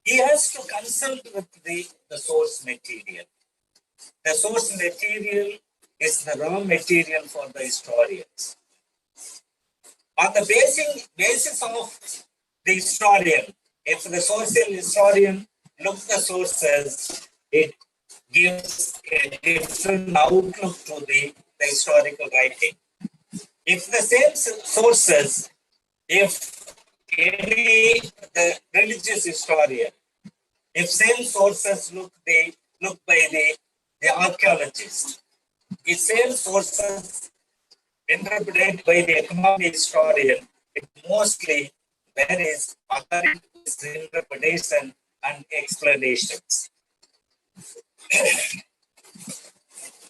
he has to consult with the source material. The source material is the raw material for the historians. On the basis of the historian, if the social historian looks the sources, it gives a different outlook to the historical writing. If the same sources, if the religious historian, if same sources look by the archaeologist, if same sources interpreted by the economic historian, it mostly varies according to his interpretation and explanations.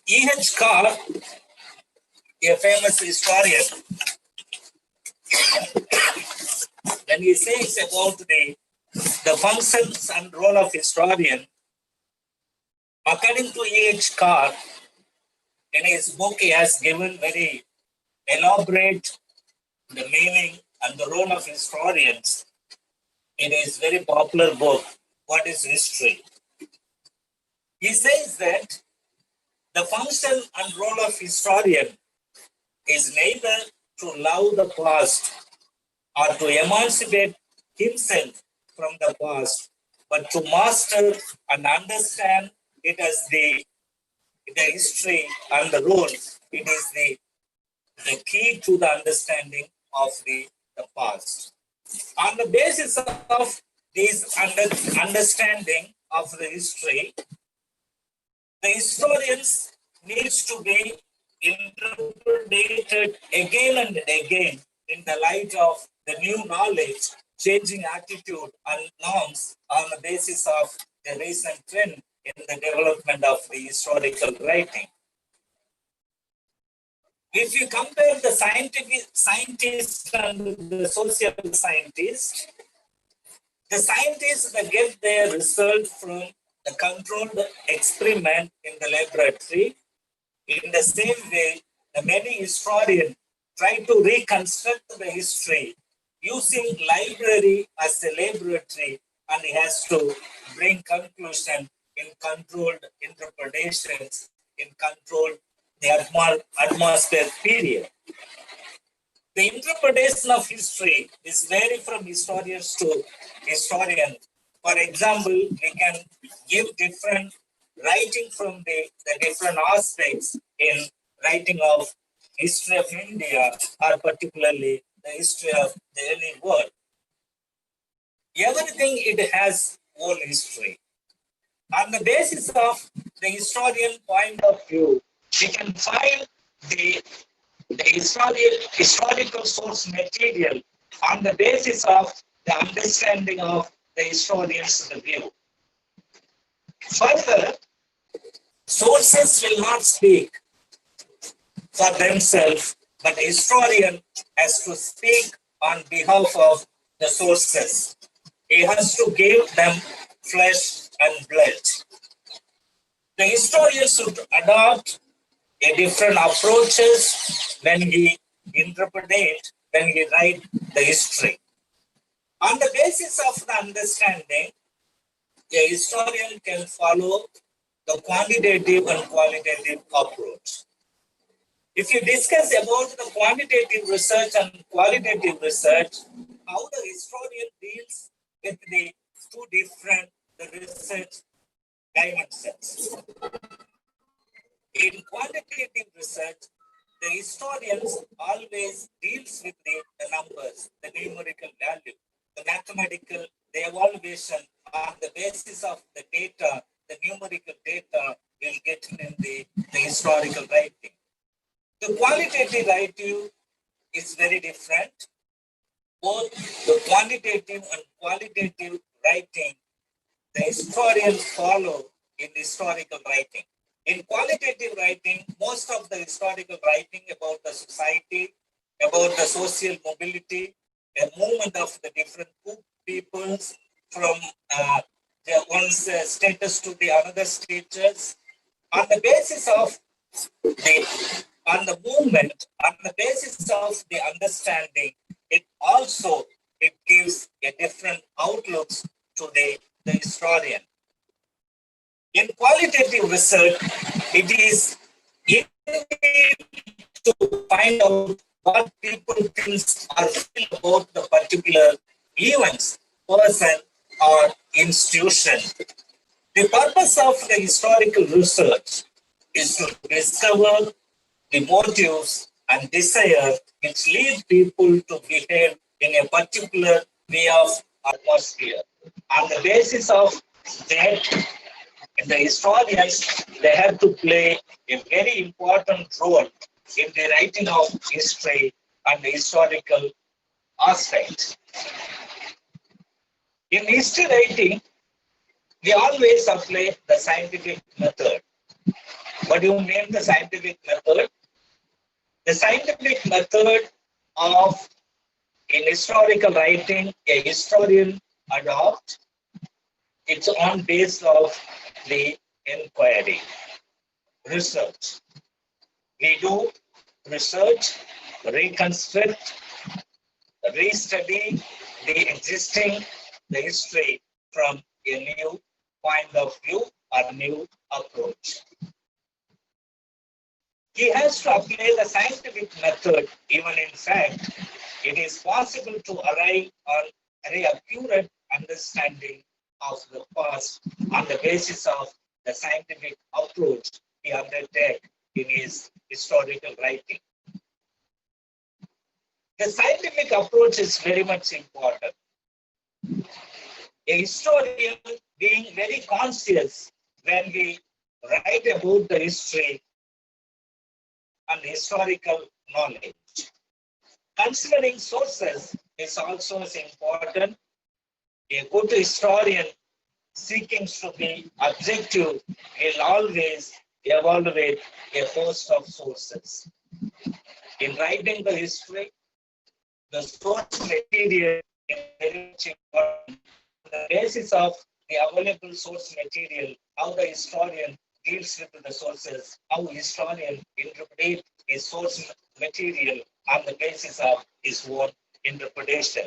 E.H. Carr, a famous historian, when he says about the functions and role of historian, according to E.H. Carr, in his book, he has given very elaborate the meaning and the role of historians in his very popular book, What is History? He says that the function and role of historian is neither to love the past or to emancipate himself from the past, but to master and understand it as the history and the role. It is the key to the understanding of the past. On the basis of this understanding of the history, the historians needs to be interpreted again and again in the light of the new knowledge, changing attitude and norms on the basis of the recent trend in the development of the historical writing. If you compare the scientists and the social scientists, the scientists that get their result from the controlled experiment in the laboratory. In the same way, the many historians try to reconstruct the history using library as a laboratory, and he has to bring conclusion in controlled interpretations, in controlled the atmosphere period. The interpretation of history is vary from historians to historian. For example, we can give different writing from the different aspects in writing of history of India, or particularly the history of the early world. Everything it has own history. On the basis of the historian point of view, we can find the historical source material on the basis of the understanding of the historian's view. Further, sources will not speak for themselves, but historian has to speak on behalf of the sources. He has to give them flesh and blood. The historian should adopt a different approaches when he interpret, when he write the history. On the basis of the understanding, a historian can follow the quantitative and qualitative approach. If you discuss about the quantitative research and qualitative research, how the historian deals with the two different research dimensions. In quantitative research, the historians always deals with the numbers, the numerical value, the mathematical, the evaluation on the basis of the data the numerical data we'll get in the historical writing. The qualitative writing is very different. Both the quantitative and qualitative writing, the historians follow in historical writing. In qualitative writing, most of the historical writing about the society, about the social mobility, a movement of the different peoples from one status to the another status, on the basis of the movement, on the basis of the understanding, it gives a different outlooks to the historian. In qualitative research, it is to find out what people think or feel about the particular events, person, or institution. The purpose of the historical research is to discover the motives and desire which lead people to behave in a particular way of atmosphere. On the basis of that, the historians, they have to play a very important role in the writing of history and the historical aspect. In history writing, we always apply the scientific method. What do you mean the scientific method? The scientific method of in historical writing, a historian adopts its own base of the inquiry, research. We do research, reconstruct, restudy the existing the history from a new point of view or new approach. He has to apply the scientific method. Even in fact, it is possible to arrive on an accurate understanding of the past on the basis of the scientific approach he undertakes in his historical writing. The scientific approach is very much important. A historian being very conscious when we write about the history and historical knowledge. Considering sources is also as important. A good historian seeking to be objective will always evaluate a host of sources. In writing the history, the source material is very much important. On the basis of the available source material, how the historian deals with the sources, how historian interprets his source material on the basis of his own interpretation.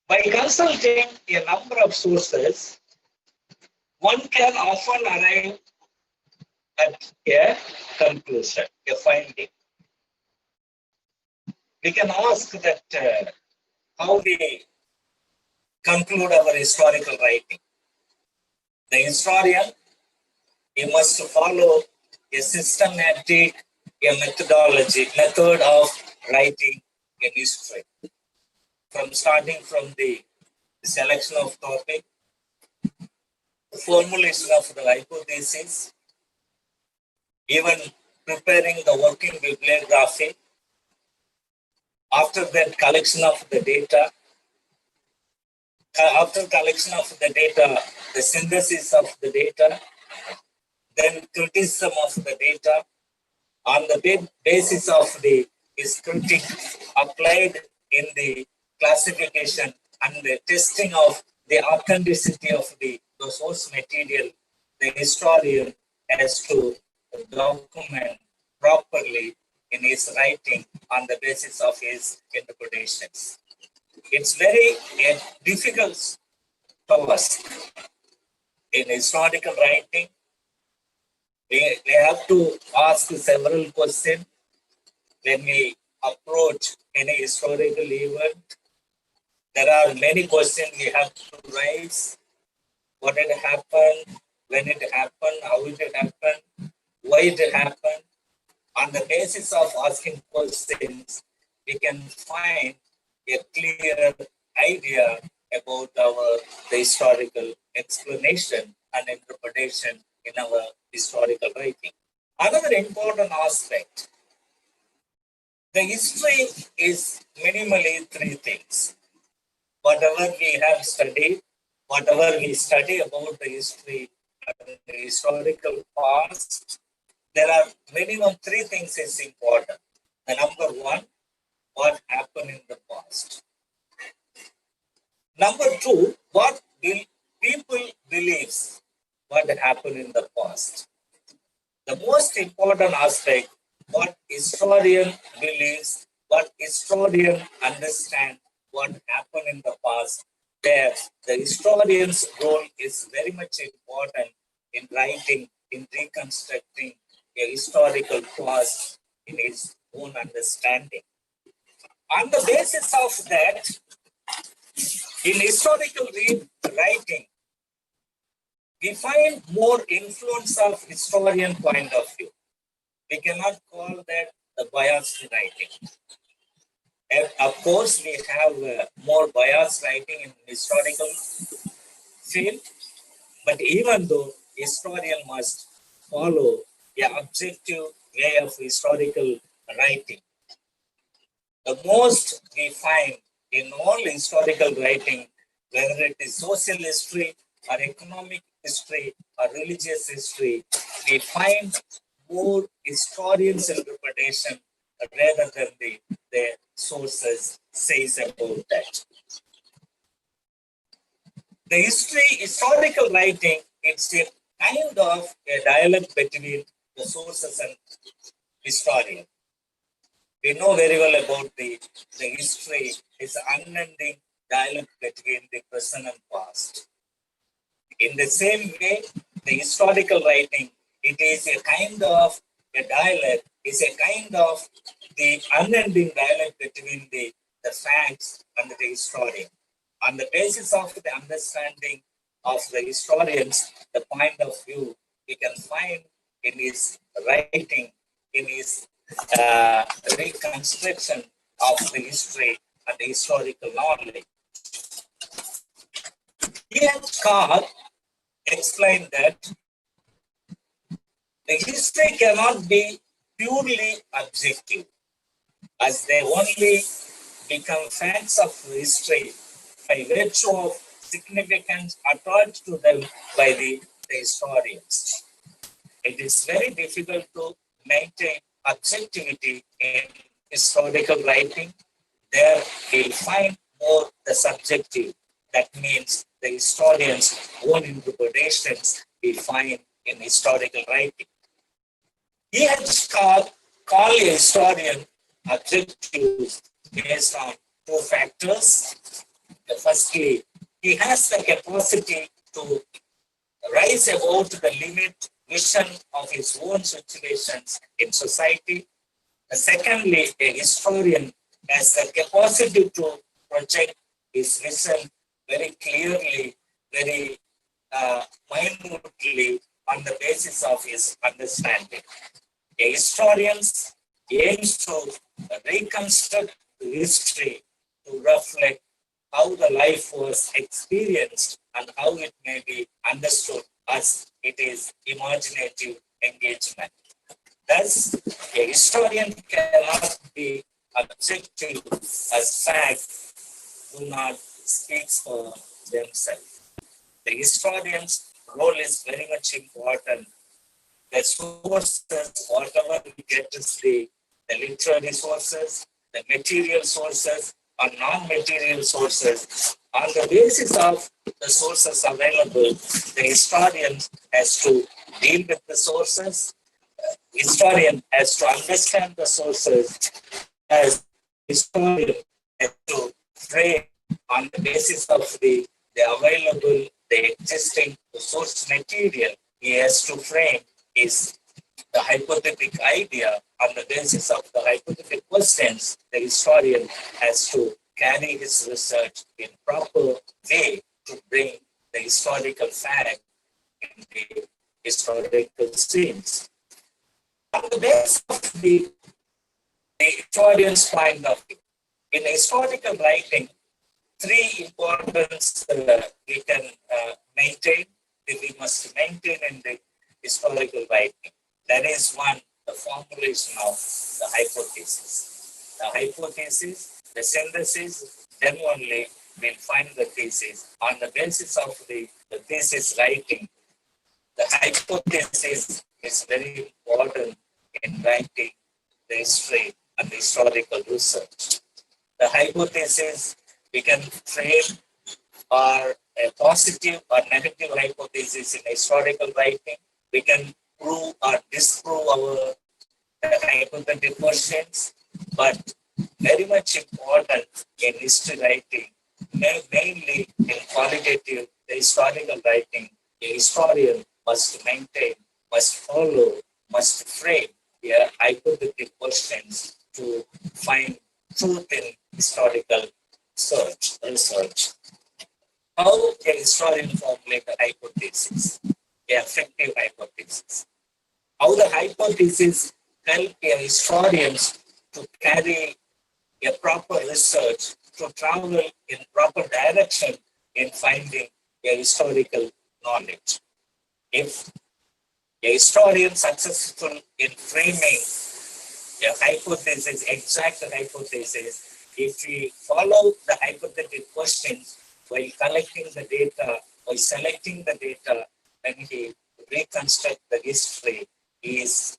By consulting a number of sources, one can often arrive at a conclusion, a finding. We can ask that how we conclude our historical writing. The historian, he must follow a systematic, a method of writing in history. Starting from the selection of topic, formulation of the hypothesis, even preparing the working bibliography. After that, collection of the data. After collection of the data, the synthesis of the data, then criticism of the data. On the basis of his critique applied in the classification and the testing of the authenticity of the source material, the historian has to document properly in his writing on the basis of his interpretations. It's very difficult task in historical writing. We have to ask several questions when we approach any historical event. There are many questions we have to raise. What did happen? When it happened? How did it happen? Why it happened? On the basis of asking questions, we can find a clear idea about the historical explanation and interpretation in our historical writing. Another important aspect, the history is minimally three things. Whatever we have studied, whatever we study about the history and the historical past, there are minimum three things is important. The number one, what happened in the past. Number two, what will people believes what happened in the past. The most important aspect, what historian believes, what historian understand what happened in the past, there the historian's role is very much important in writing, in reconstructing a historical past in his own understanding. On the basis of that, in historical writing, we find more influence of historian point of view. We cannot call that the biased writing. And of course, we have more biased writing in historical field, but even though historian must follow the objective way of historical writing, the most we find in all historical writing, whether it is social history or economic history or religious history, we find more historians' interpretation rather than the sources says about that. The historical writing, it's a kind of a dialogue between the sources and historian. We know very well about the history is unending dialogue between the present and past. In the same way, the historical writing, it is a kind of a dialogue, is a kind of the unending dialogue between the facts and the historian. On the basis of the understanding of the historians, the point of view we can find in his writing, in his reconstruction of the history and the historical knowledge. E.H. Carr explained that the history cannot be purely objective, as they only become facts of history by virtue of significance attached to them by the historians. It is very difficult to maintain objectivity in historical writing. There we'll find more the subjective. That means the historians' own interpretations we find in historical writing. E.H. Carr called a historian objective based on two factors. Firstly, he has the capacity to rise above the limit vision of his own situations in society. Secondly, a historian has the capacity to project his vision very clearly, very minutely on the basis of his understanding. A historian aims to reconstruct history to reflect how the life was experienced and how it may be understood as it is imaginative engagement. Thus, a historian cannot be objective as facts do not speak for themselves. The historian's role is very much important. The sources, whatever we get is the literary sources, the material sources, or non-material sources. On the basis of the sources available, the historian has to deal with the sources. Historian has to understand the sources. As historian has to frame on the basis of the available, the existing source material. He has to frame the hypothetical idea. On the basis of the hypothetical questions, the historian has to carry his research in proper way to bring the historical fact in the historical scenes. On the basis of the historian's point of view, in historical writing, three importance we can maintain. we must maintain in the historical writing. That is one, the formulation of the hypothesis. The hypothesis, the synthesis, then only we'll find the thesis. On the basis of the thesis writing, the hypothesis is very important in writing the history and the historical research. The hypothesis, we can frame or a positive or negative hypothesis in historical writing. We can prove or disprove our hypothetical questions, but very much important in history writing, mainly in qualitative the historical writing. A historian must maintain, must follow, must frame their hypothetical questions to find truth in historical research. How can a historian formulate a hypothesis, an effective hypothesis? How the hypothesis help a historians to carry a proper research, to travel in proper direction in finding a historical knowledge. If a historian successful in framing a hypothesis, exact hypothesis, if we follow the hypothetical questions while collecting the data, by selecting the data, then he reconstruct the history, he is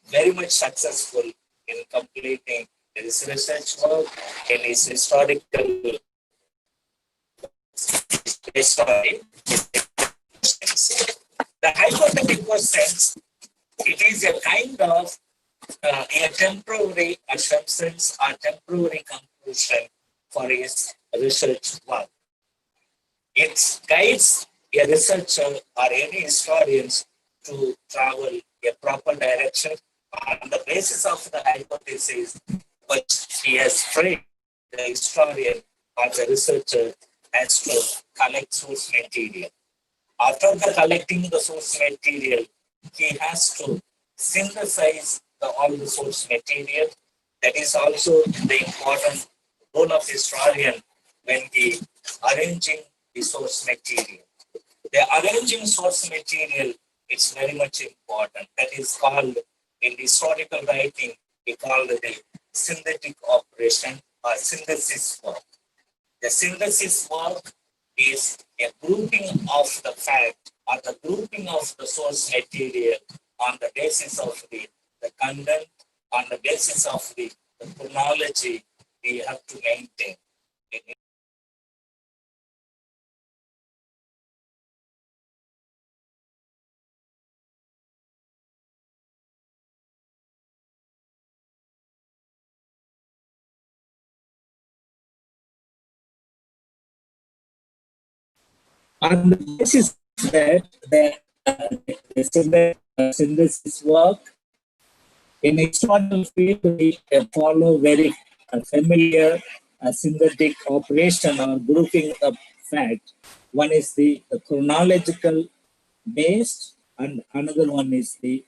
very much successful in completing his research work in his historical history. The hypothetical questions, it is a kind of a temporary assumptions or temporary conclusion for his research work. It guides a researcher or any historians to travel a proper direction on the basis of the hypothesis which he has framed. The historian or the researcher has to collect source material. After collecting the source material, he has to synthesize all the source material. That is also the important role of historian when he arranging the source material. The arranging source material is very much important. That is called in historical writing, we call it the synthetic operation or synthesis work. The synthesis work is a grouping of the fact or the grouping of the source material on the basis of the content, on the basis of the chronology we have to maintain. On the basis that the synthesis work in historical field, we follow very familiar synthetic operation or grouping of fact. One is the chronological based, and another one is the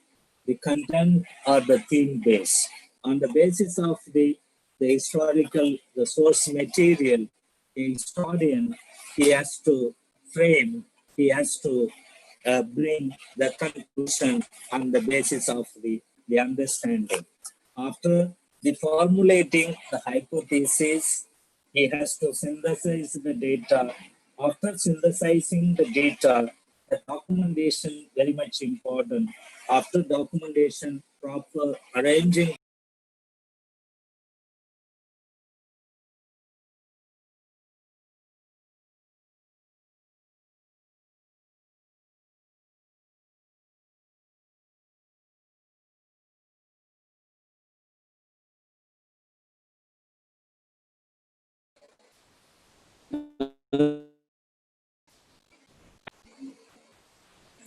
content or the theme based. On the basis of the historical, the source material, a historian, he has to frame, he has to bring the conclusion on the basis of the understanding. After the formulating the hypothesis, he has to synthesize the data. After synthesizing the data, the documentation very much important. After documentation, proper arranging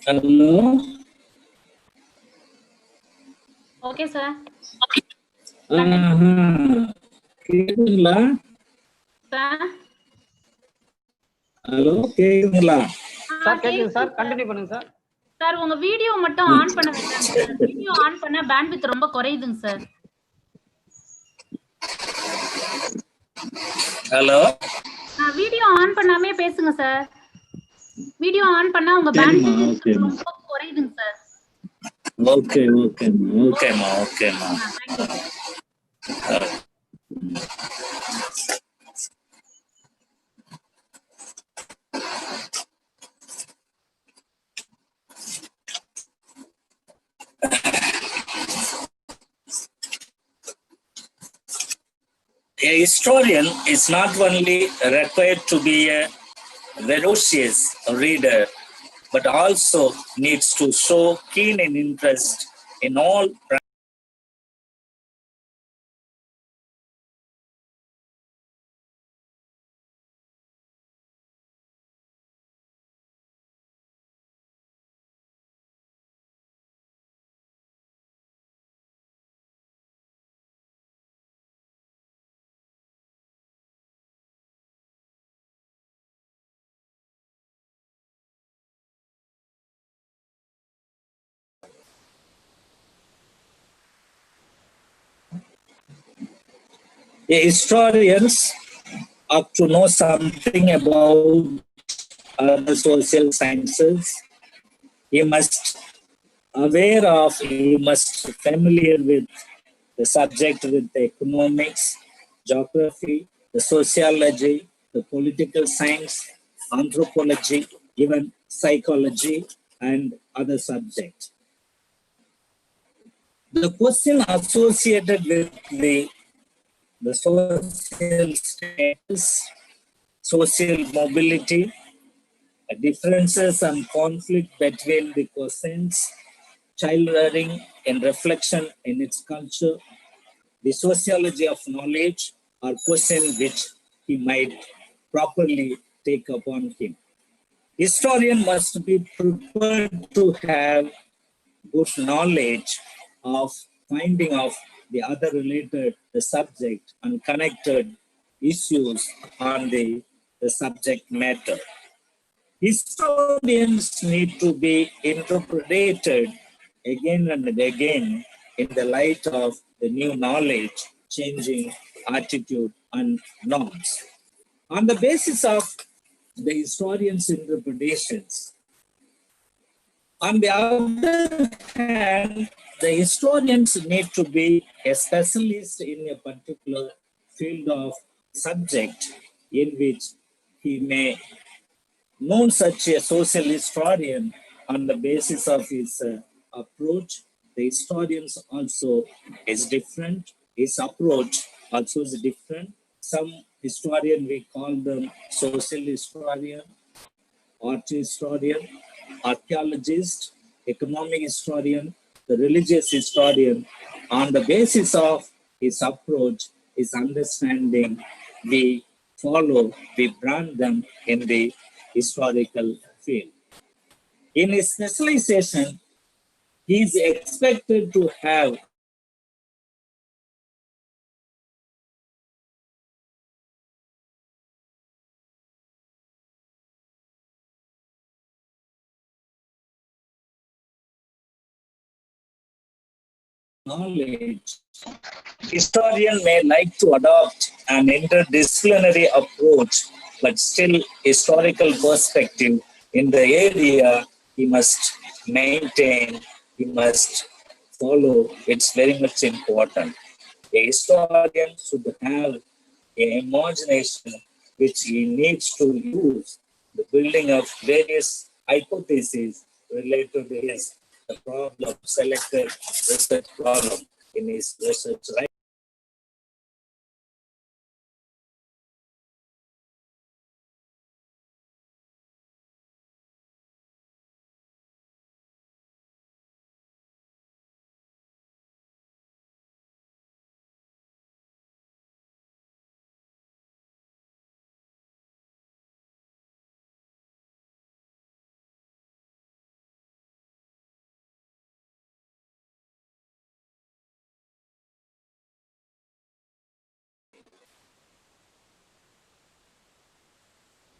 Hello. Okay, sir. கேக்குதுங்களா? Sir. Hello கேக்குதுங்களா? Sir கேக்குது sir, continue பண்ணுங்க sir. Sir உங்க video மட்டும் on பண்ண வேண்டாம் sir. Video on பண்ணா bandwidth ரொம்ப குறையுதுங்க சார். ஹலோ. வீடியோ ஆன் பண்ணாமே பேசுங்க சார். வீடியோ ஆன் பண்ணா உங்க பேண்டேஜ் ரொம்ப குறையுதுங்க சார். ஓகேம்மா. A historian is not only required to be a ferocious reader, but also needs to show keen interest in all historians ought to know something about other social sciences. He must familiar with the subject, with the economics, geography, the sociology, the political science, anthropology, even psychology, and other subjects. The question associated with the social status, social mobility, differences and conflict between the quotients, child rearing and reflection in its culture, the sociology of knowledge are questions which he might properly take upon him. Historian must be prepared to have good knowledge of finding of the other related the subject and connected issues on the subject matter. Historians need to be interpreted again and again in the light of the new knowledge, changing attitude and norms. On the basis of the historian's interpretations, on the other hand, the historians need to be a specialist in a particular field of subject in which he may know such a social historian on the basis of his approach. The historians also is different. His approach also is different. Some historian, we call them social historian, art historian, archaeologist, economic historian, the religious historian. On the basis of his approach, his understanding, we follow, we brand them in the historical field. In his specialization, he is expected to have knowledge. Historian may like to adopt an interdisciplinary approach, but still historical perspective in the area he must maintain, he must follow. It's very much important. A historian should have an imagination which he needs to use the building of various hypotheses related to his problem, selected research problem in his research, right?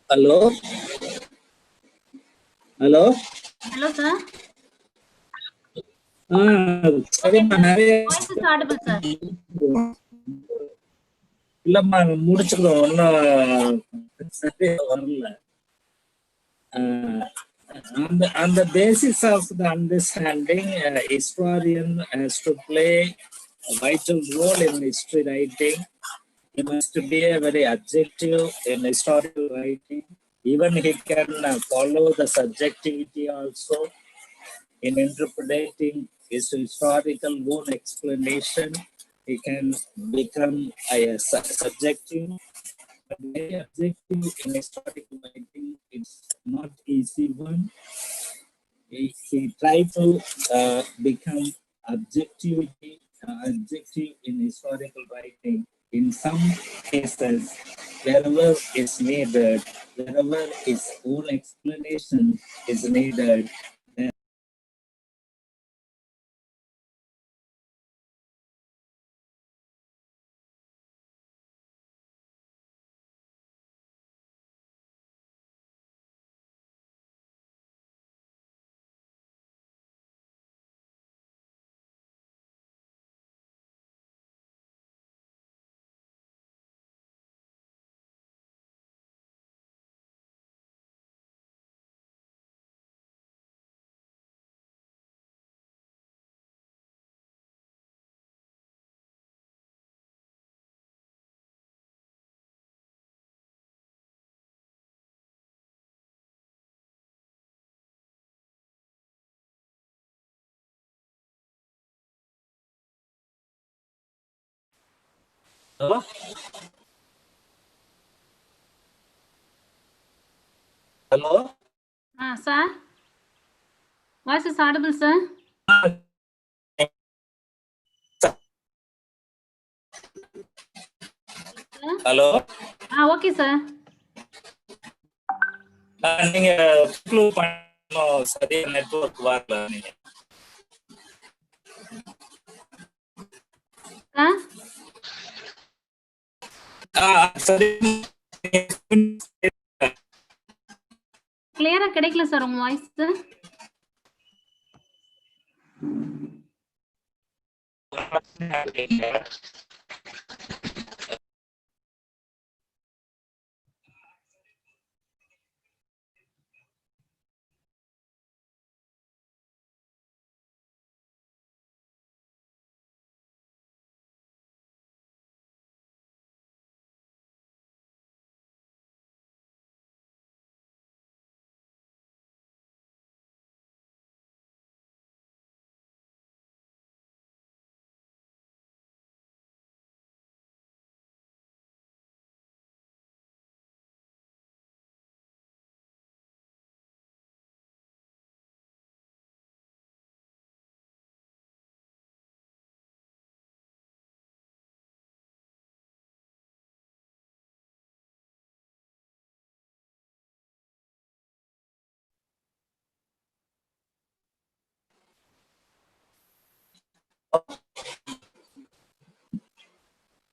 Hello? Hello? Hello, sir. சரிம்மா, நிறைய Voice is audible, sir. இல்லம்மா முடிச்சுக்கோ, ஒன்னும் சரியா வரல. On the basis of the understanding, historian has to play a vital role in history writing. He must be a very objective in historical writing. Even he can follow the subjectivity also in interpreting his historical own explanation. He can become a subjective, but very objective in historical writing. It's not easy one. He tried to become objective in historical writing. In some cases, wherever is needed, wherever his own explanation is needed, hello? Hello? Sir? Voice is audible, sir? Hello? Okay, sir. நீங்க பண்ணணும், சரியா network வரல நீங்க. சரி, கிளியரா கிடைக்கல sir உங்க voice.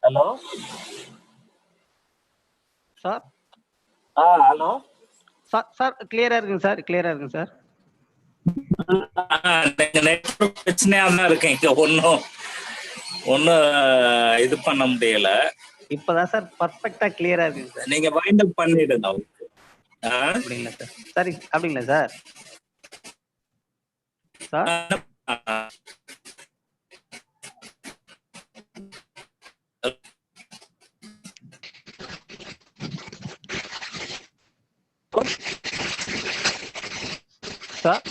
Hello sir. Hello sir கிளியரா இருக்குங்க சார், கிளியரா இருக்குங்க சார். நெட்வொர்க் பிரச்சனையா தான் இருக்கு இங்க. ஒன்னும் இது பண்ண முடியல. இப்பதான் சார் பர்ஃபெக்ட்டா கிளியரா இருக்குங்க சார். நீங்க வைண்ட் அப் பண்ணிடுங்க. அப்படிங்களா சார்? சரி, அப்படிங்களா sir? Sir sir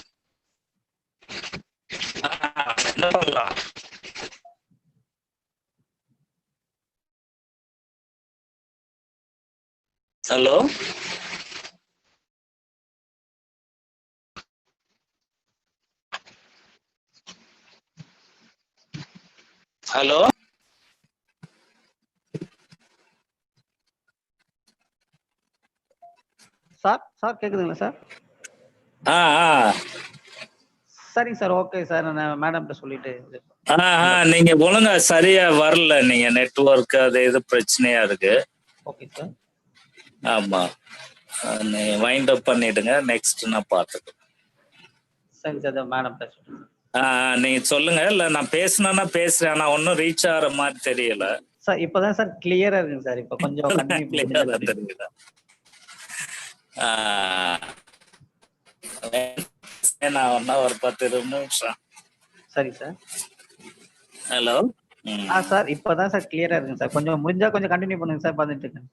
hello hello sir கேக்குதுங்களா சார்? சரிங்க சார், ஓகே சார். நான் மேடம்கிட்ட சொல்லிட்டு நீங்க ஒழுங்கா சரியா வரல. நீங்க நெட்வொர்க் அது இது பிரச்சனையா இருக்கு. Okay sir. ஆமா, நீங்க வைண்ட் அப் பண்ணிடுங்க. நெக்ஸ்ட் நான் பார்த்துக்கிறேன். சரி சார், மேடம்கிட்ட சொல்லுங்க. நீங்க சொல்லுங்க. இல்ல நான் பேசினா பேசுறேன், ஆனா ஒன்னும் ரீச் ஆகிற மாதிரி தெரியல சார். இப்பதான் சார் கிளியரா இருக்குங்க சார். இப்ப கொஞ்சம் கிளியரா தெரியுதா? ஒரு 10 நிமிஷம். சரி சார். ஹலோ. சார் இப்பதான் சார் கிளியரா இருக்குங்க சார். கொஞ்சம் முடிஞ்சா கொஞ்சம் கண்டினியூ பண்ணுங்க சார். பார்த்துட்டு இருக்கேன்.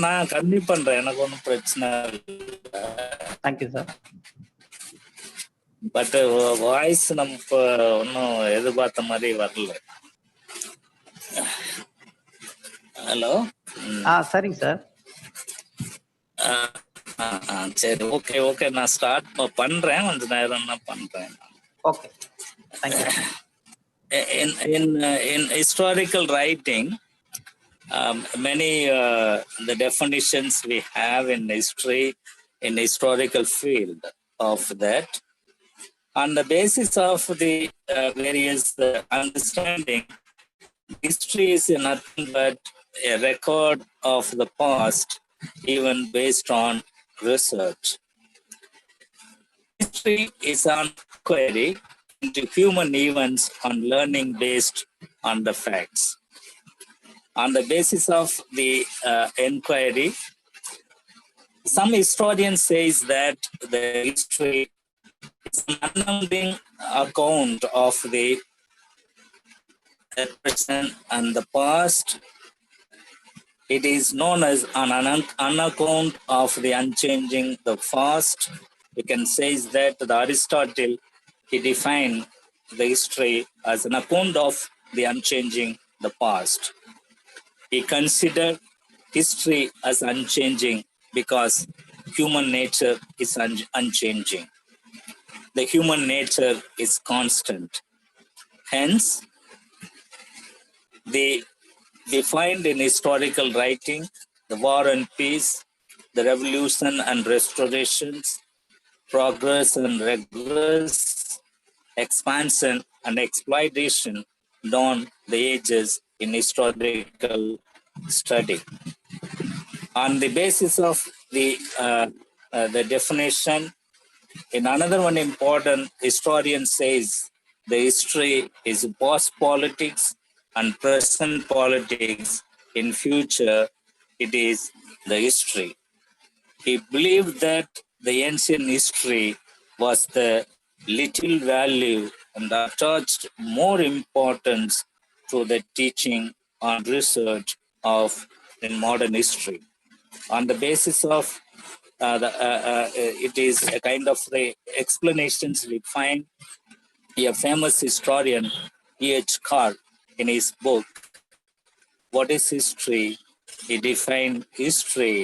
நான் கண்டினியூ பண்றேன், எனக்கு ஒன்றும் பிரச்சனை இல்லை. Thank you sir. பட் வாய்ஸ் நம்ம இப்போ ஒன்றும் எதிர்பார்த்த மாதிரி வரல. ஹலோ. சரிங்க சார். சரி, ஓகே ஓகே, நான் ஸ்டார்ட் பண்றேன், கொஞ்ச நேரம் தான் பண்றேன். Okay, thank you. In historical writing, many the definitions we have in history, in historical field of that, on the basis of the various understanding, history is nothing but a record of the past, even based on research. History is an inquiry into human events on learning based on the facts. On the basis of the inquiry, some historians says that the history is an unending account of the present and the past. It is known as an account of the unchanging, the past. We can say that the Aristotle, he defined the history as an account of the unchanging, the past. He considered history as unchanging because human nature is unchanging. The human nature is constant. Hence, we find in historical writing the war and peace, the revolution and restorations, progress and regress, expansion and exploitation down the ages in historical study. On the basis of the definition, in another one important historian says the history is past politics and present politics. In future, it is the history. He believed that the ancient history was the little value and attached more importance to the teaching on research of in modern history. On the basis of it is a kind of the explanations we find a famous historian E.H. Carr in his book What is History? He defined history.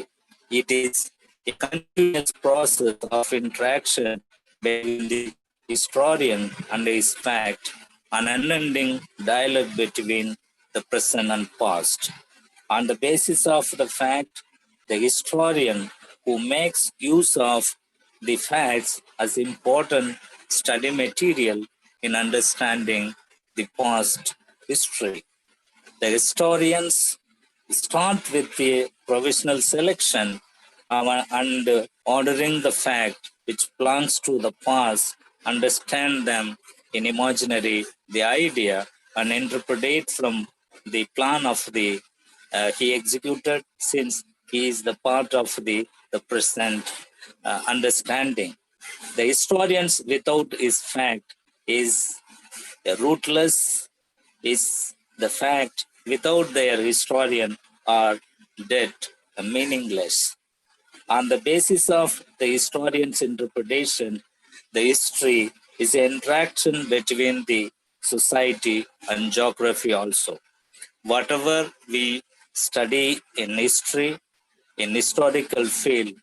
It is a continuous process of interaction between the historian and his fact, an unending dialogue between the present and past. On the basis of the fact, the historian who makes use of the facts as important study material in understanding the past history. The historians start with the provisional selection and ordering the fact which belongs to the past, understand them in imaginary, the idea, and interpret from the plan of the he executed, since he is the part of the present understanding. The historians without his fact is rootless, is the fact without their historian are dead, meaningless. On the basis of the historian's interpretation, the history is an interaction between the society and geography also. Whatever we study in history, in historical field,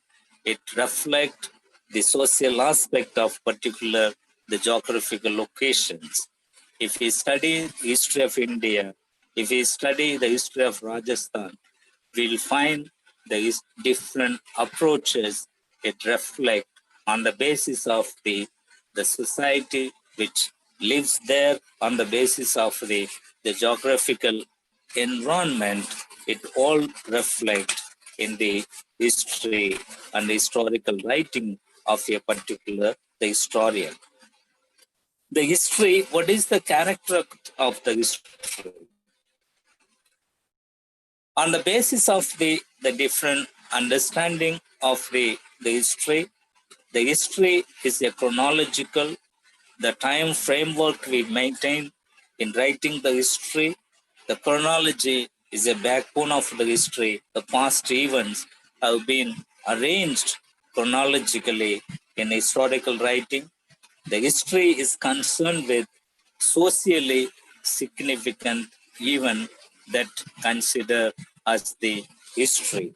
it reflects the social aspect of particular the geographical locations. If we study history of India, if we study the history of Rajasthan, we'll find there is different approaches it reflect on the basis of the society which lives there, on the basis of the geographical environment. It all reflect in the history and historical writing of a particular the historian. The history, what is the character of the history? On the basis of the different understanding of the history, The history is a chronological, the time framework we maintain in writing the history. The chronology is a backbone of the history. The past events have been arranged chronologically in historical writing. The history is concerned with socially significant events that consider as the history.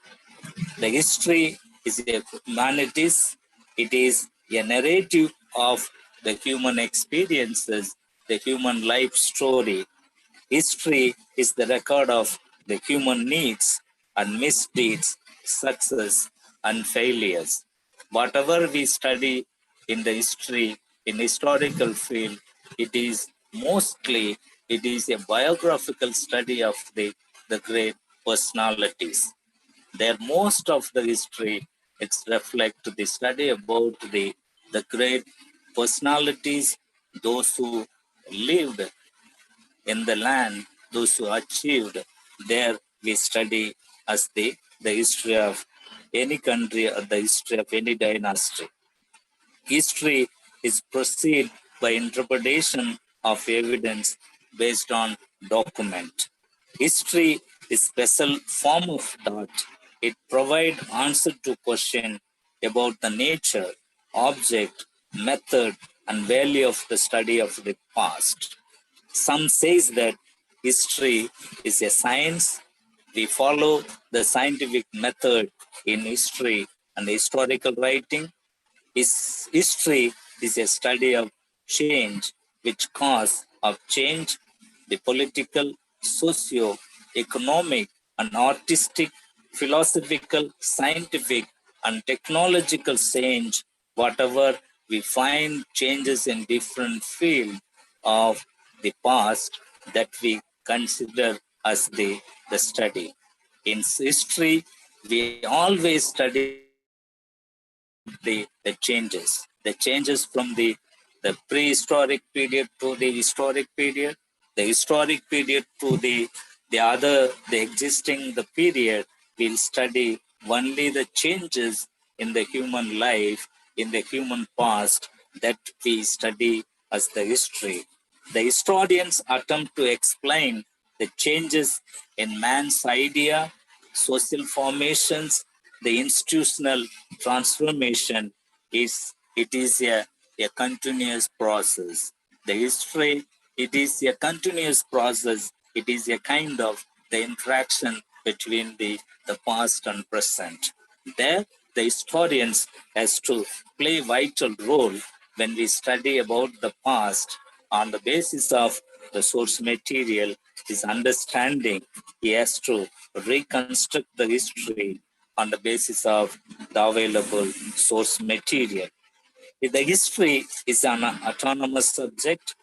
The history is a humanities. It is a narrative of the human experiences, the human life story. History is the record of the human needs and misdeeds, success and failures. Whatever we study in the history, in historical field, it is mostly, it is a biographical study of the great personalities. There most of the history, it's reflect the study about the great personalities, those who lived in the land, those who achieved. There we study as the history of any country or the history of any dynasty. History is proceed by interpretation of evidence based on document. History is special form of thought. It provides answer to question about the nature, object, method, and value of the study of the past. Some says that history is a science. We follow the scientific method in history and historical writing. History is a study of change, which cause of change, the political, socio-economic, and artistic, philosophical, scientific, and technological change. Whatever we find changes in different fields of the past that we consider as the study. In history, we always study about the changes from the prehistoric period to the historic period, the historic period to the existing the period. We'll study only the changes in the human life, in the human past, that we study as the history. The historians attempt to explain the changes in man's idea, social formations, the institutional transformation. It is a continuous process. The history, it is a continuous process. It is a kind of the interaction between the past and present. There, the historians has to play vital role when we study about the past on the basis of the source material, his understanding. He has to reconstruct the history on the basis of the available source material. The history is an autonomous subject.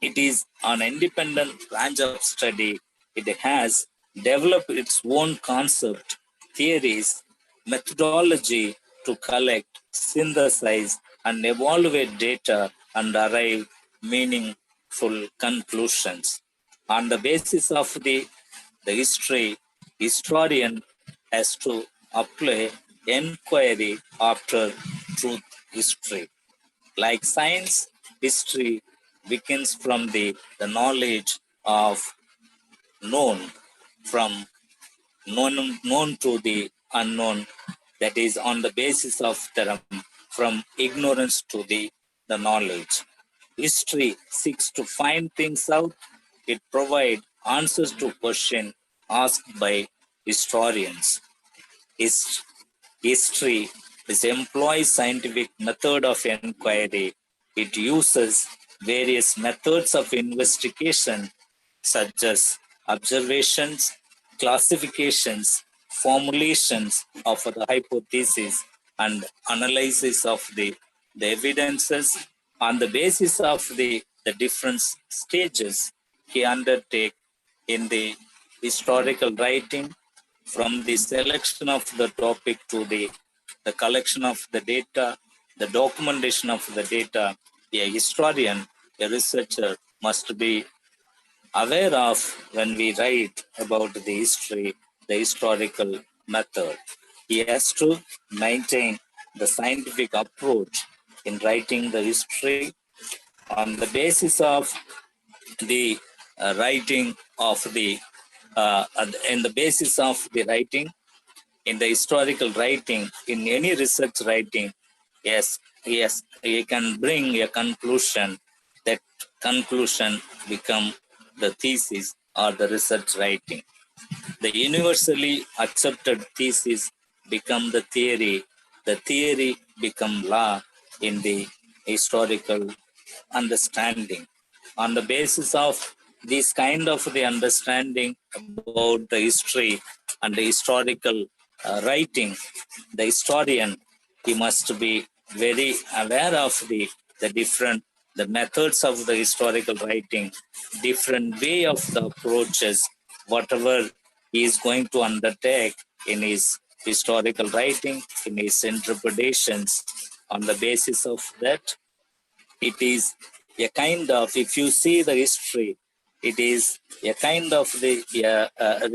It is an independent branch of study. It has developed its own concept, theories, methodology to collect, synthesize, and evaluate data and arrive meaningful conclusions. On the basis of the history, historian has to apply inquiry after truth history. Like science, history begins from the knowledge of known, from known to the unknown, that is on the basis of from ignorance to the knowledge. History seeks to find things out. It provides answers to questions asked by historians. History is employs scientific method of inquiry. It uses various methods of investigation such as observations, classifications, formulations of the hypothesis, and analysis of the evidences. On the basis of the different stages he undertake in the historical writing, from the selection of the topic to the collection of the data, the documentation of the data, a historian, a researcher must be aware of when we write about the history, the historical method. He has to maintain the scientific approach in writing the history on the basis of the writing of the in the basis of the writing in the historical writing in any research writing. Yes, you can bring a conclusion. That conclusion become the thesis or the research writing. The universally accepted thesis become the theory become law in the historical understanding. On the basis of this kind of the understanding about the history and the historical writing, the historian, he must be very aware of the different the methods of the historical writing, different way of the approaches, whatever he is going to undertake in his historical writing, in his interpretations. On the basis of that, it is a kind of, if you see the history, it is a kind of the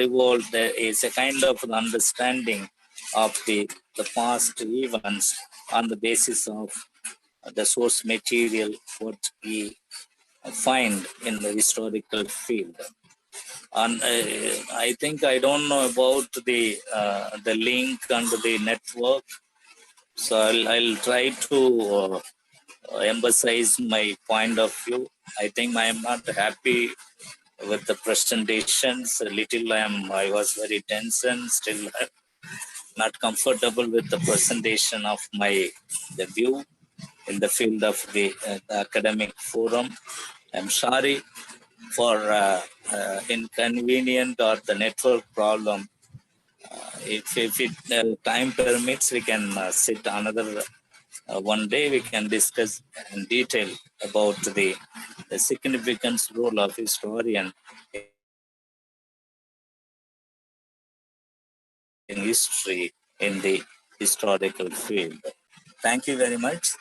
revolt, there is a kind of understanding of the past events on the basis of the source material, what we find in the historical field. And I think I don't know about the link and the network, so I'll try to emphasize my point of view. I think I am not happy with the presentations. A little I was very tense and still not comfortable with the presentation of the view in the field of the academic forum. I'm sorry for inconvenient or the network problem. If it time permits, we can sit another one day. We can discuss in detail about the significance role of historian in history in the historical field. Thank you very much.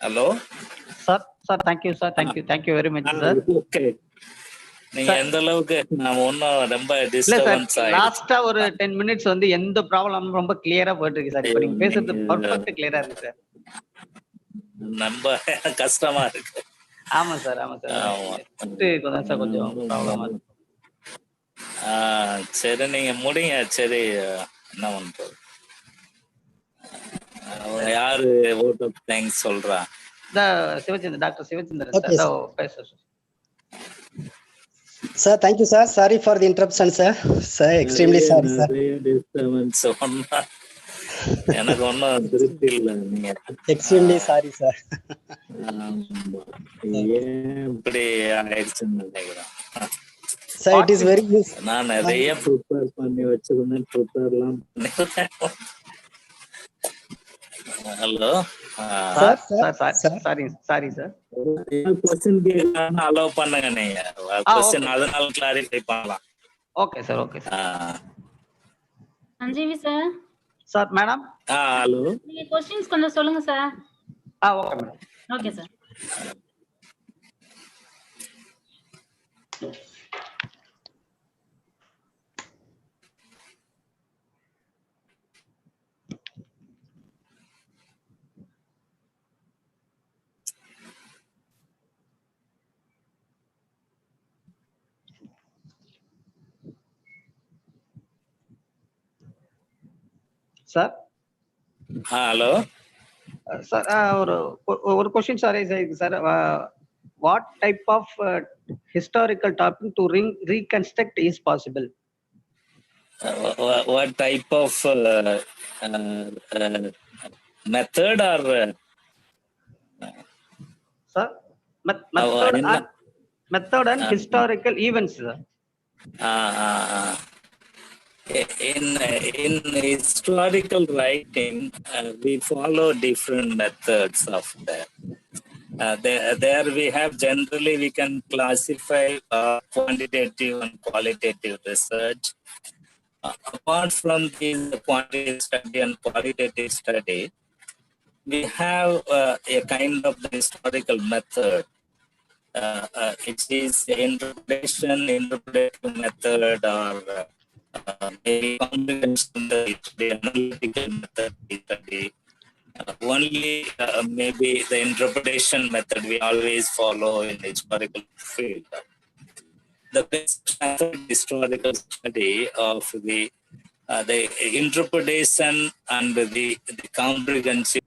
Hello. Sir, thank you, sir. Thank you very much, sir. Okay. நீங்க எந்த அளவுக்கு நான் ஒன்னும் ரொம்ப இல்ல disturbance sir, லாஸ்டா ஒரு 10 minutes வந்து எந்த ப்ராப்ளம் ரொம்ப கிளியரா போயிட்டு இருக்கு சார். இப்போ நீங்க பேசுறது பர்ஃபெக்ட் கிளியரா இருக்கு சார். ரொம்ப கஷ்டமா இருக்கு. ஆமா சார். கொஞ்சம் ப்ராப்ளமா இருக்கு. சரி, நீங்க முடிங்க. சரி, என்ன பண்றது? யாரு ஓட் ஆஃப் தேங்க்ஸ் சொல்றா? டாக்டர் சிவச்சந்திரன் சார் பேச. Sir, thank you, sir. Sorry for the interruption, sir. Sir, extremely sorry, sir. எனக்கு ஒன்னும் திருப்தி இல்லை. நீங்க Extremely sorry, sir. இப்படி ஆயிடுச்சுன்னு நினைக்கிறேன். Sir, it is very useful. நான் நிறைய ப்ரிப்பேர் பண்ணி வச்சிருந்தேன். ப்ரிப்பேர்லாம் ஹலோ சாரி சார். क्वेश्चन கேட்கலாம், அலோ பண்ணுங்க. நீங்க क्वेश्चन அதனால கிளாரிஃபை பண்ணலாம். Okay sir. Sanjeevi sir. Sir madam. Hello. நீங்க क्वेश्चंस கொஞ்சம் சொல்லுங்க sir. Okay madam. Okay sir. Sir. Hello sir, ஒரு क्वेश्चन சார் இருக்கு sir. What type of historical topic to reconstruct is possible? What type of method are sir? Method and historical events sir. In historical writing, we follow different methods of that. There we have generally we can classify quantitative and qualitative research. Apart from this quantitative study and qualitative study, we have a kind of the historical method. It is interpretation, interpretive method, or maybe comprehension, the analytical method we study. Only maybe the interpretation method we always follow in historical field. The best method historical study of the interpretation and the comprehensive.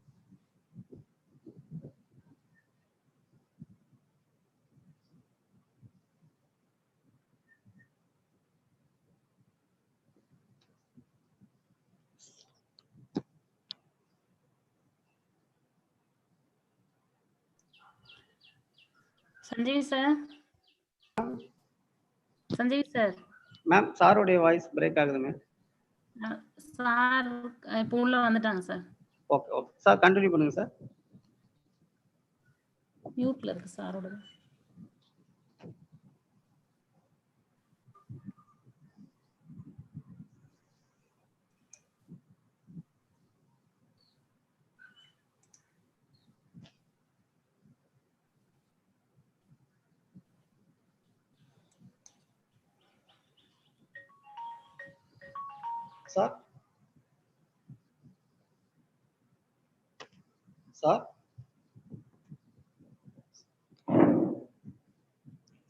Sanjeev sir. Sanjeev sir. Ma'am சாரோடைய voice break ஆகுது ma'am. Sir இப்போ உள்ள வந்துட்டாங்க sir. Okay okay sir continue பண்ணுங்க sir. மியூட்ல இருக்கு சாரோட. Sir sir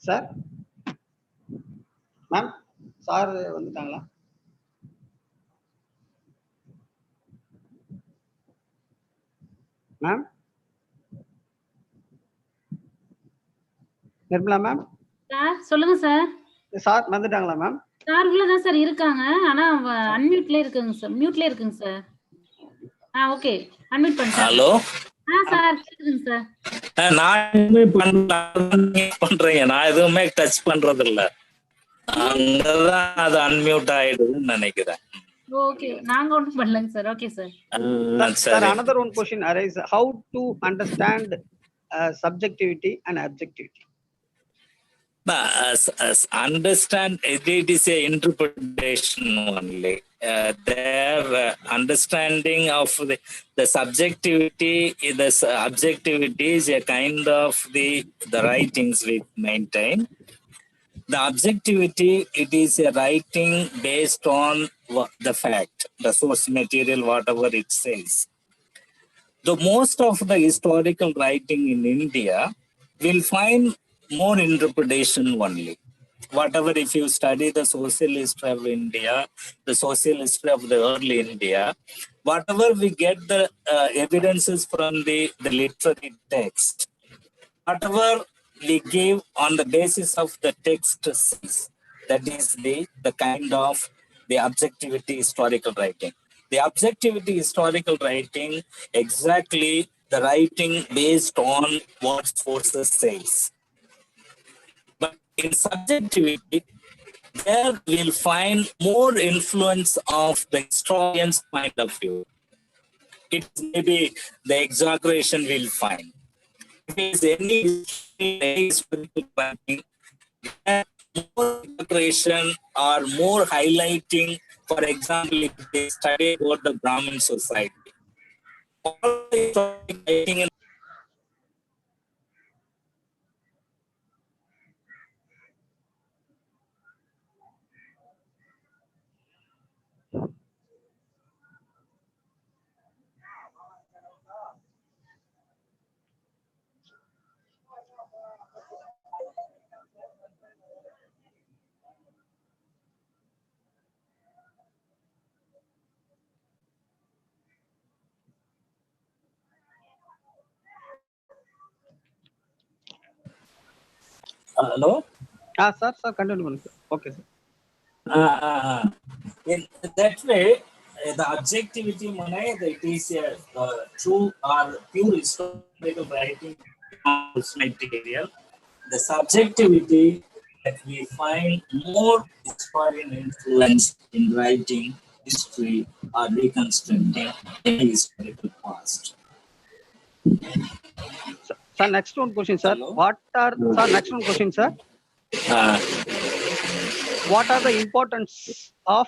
sir ma'am sir வந்துட்டாங்களா? மேம் நிர்மலா மேம் சார் சொல்லுங்க சார். சார் வந்துட்டாங்களா மேம்? சார் உள்ளதான் சார் இருக்காங்க. ஆனா அன்மியூட்ல இருக்குங்க சார். மியூட்ல இருக்குங்க சார். ஓகே அன்மியூட் பண்ணிட்டேன். ஹலோ சார் கேக்குதுங்க சார். நான் பண்றேன். நான் எதுவுமே டச் பண்றது இல்ல. அங்கதான் அது அன்மியூட் ஆயிடுதுன்னு நினைக்கிறேன். ஓகே நாங்க ஒன்றும் பண்ணலங்க sir. Okay sir. Sir, another one question arises: how to understand subjectivity and objectivity? As understand it is a interpretation only. Their understanding of the subjectivity, the objectivity is a kind of the writings we maintain. The objectivity, it is a writing based on the fact, the source material, whatever it says. The most of the historical writing in India will find more interpretation only. Whatever, if you study the social history of India, the social history of the early India, whatever we get the evidences from the literary text, whatever we give on the basis of the text says, that is the kind of the objectivity historical writing. The objectivity historical writing, exactly the writing based on what sources says. But in subjectivity, there we'll find more influence of the historian's point of view. It may be the exaggeration we'll find. If there is any historical writing, more exaggeration or more highlighting, for example, if they study about the Brahmin society, all the historical writing in hello? Sir, continue. Okay, sir. In that way, the objectivity, it is a true or pure historical writing material. The subjectivity, that we find more historian influence in writing history or reconstructing any historical past. Sir, next one question, sir. Hello? Next one question, sir. What are the importance of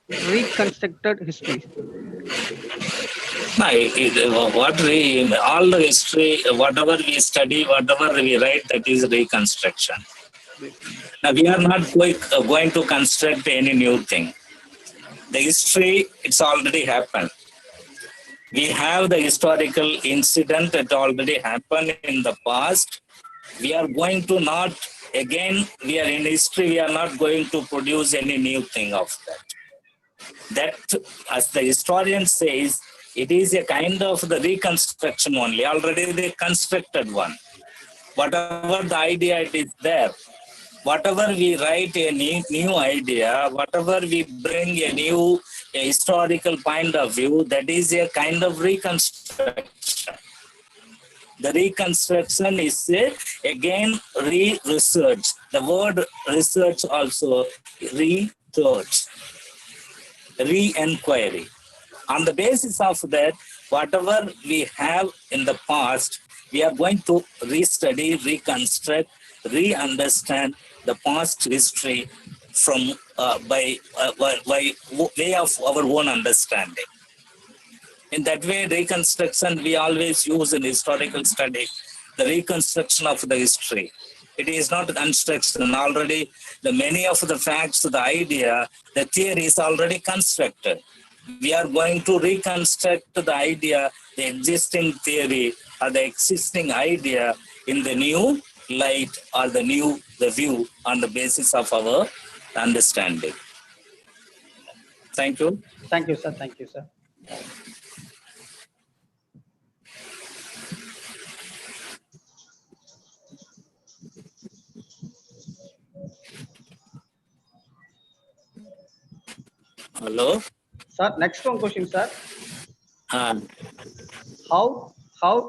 reconstructed history? All the history, whatever we study, whatever we write, that is reconstruction. Now, we are not going to construct any new thing. The history, it's already happened. We have the historical incident that already happened in the past. We are going to not, again, we are in history, we are not going to produce any new thing of that. That, as the historian says, it is a kind of the reconstruction only. Already they constructed one. Whatever the idea it is there, whatever we write a new idea, whatever we bring a historical point of view, that is a kind of reconstruction. The reconstruction is again research. The word research also research, re-enquiry. On the basis of that, whatever we have in the past, we are going to restudy, reconstruct, re-understand the past history from by way of our own understanding. In that way, reconstruction, we always use in historical study, the reconstruction of the history. It is not construction. Already, many of the facts, the idea, the theory is already constructed. We are going to reconstruct the idea, the existing theory or the existing idea in the new light or the view on the basis of our understanding. Thank you. Thank you, sir. Thank you, sir. Hello. Sir, next one question, sir. How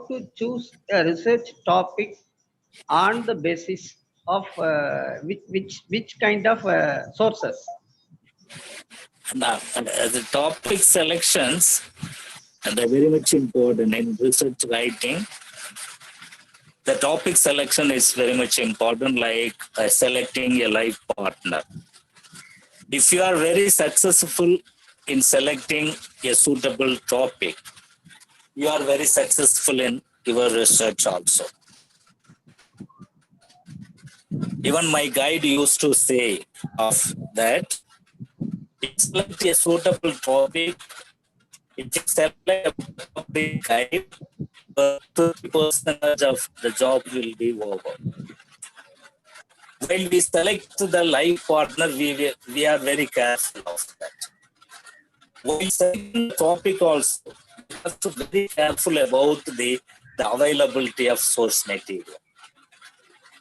to choose a research topic on the basis of which kind of sources? The topic selections, they're very much important in research writing. The topic selection is very much important, like selecting a life partner. If you are very successful in selecting a suitable topic, you are very successful in your research also. Even my guide used to say of that, select a suitable topic, if you select a topic guide, 30% of the job will be over. When we select the life partner, we are very careful of that. When selecting the topic also, we have to be very careful about the availability of source material.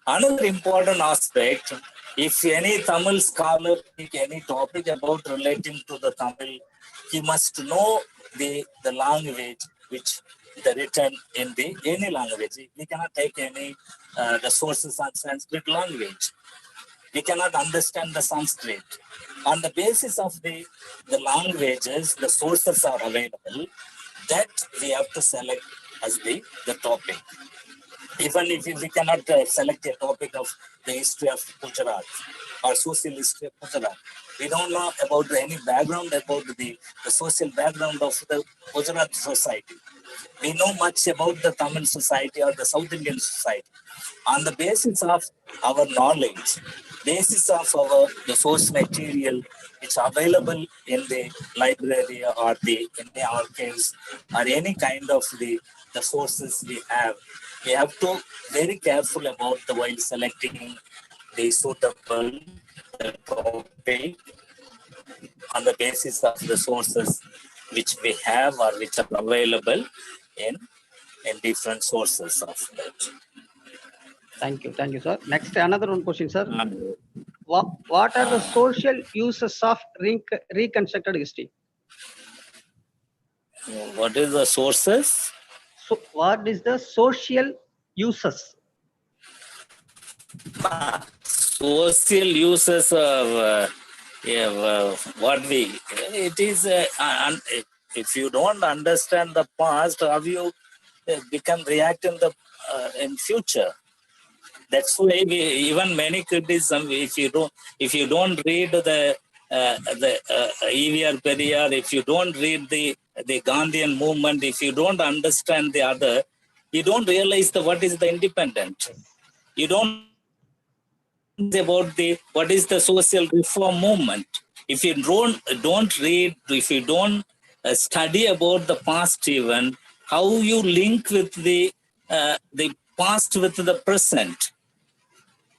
Another important aspect, if any Tamil scholar pick any topic about relating to the Tamil, he must know the language which the written in any language. We cannot take any the sources on Sanskrit language. We cannot understand the Sanskrit. On the basis of the languages, the sources are available, that we have to select as the topic. Even if we cannot select a topic of the history of Gujarat or social history of Gujarat, we don't know about any background about the social background of the Gujarat society. We know much about the Tamil society or the South Indian society. On the basis of our knowledge, basis of the source material which are available in the library or in the archives or any kind of the sources we have to very careful about the while selecting the suitable topic on the basis of the sources which we have or which are available in different sources of that. Thank you, sir. Next, another one question, sir. What are the social uses of reconstructed history? What is the sources? So, what is the social uses? Social uses of it is if you don't understand the past, how you become react in future. That's why even many criticism, if you don't read the EVR Periyar, if you don't read the Gandhian movement, if you don't understand the other, you don't realize what is the independent. You don't know about what is the social reform movement. If you don't read, if you don't study about the past event, how you link with the past with the present,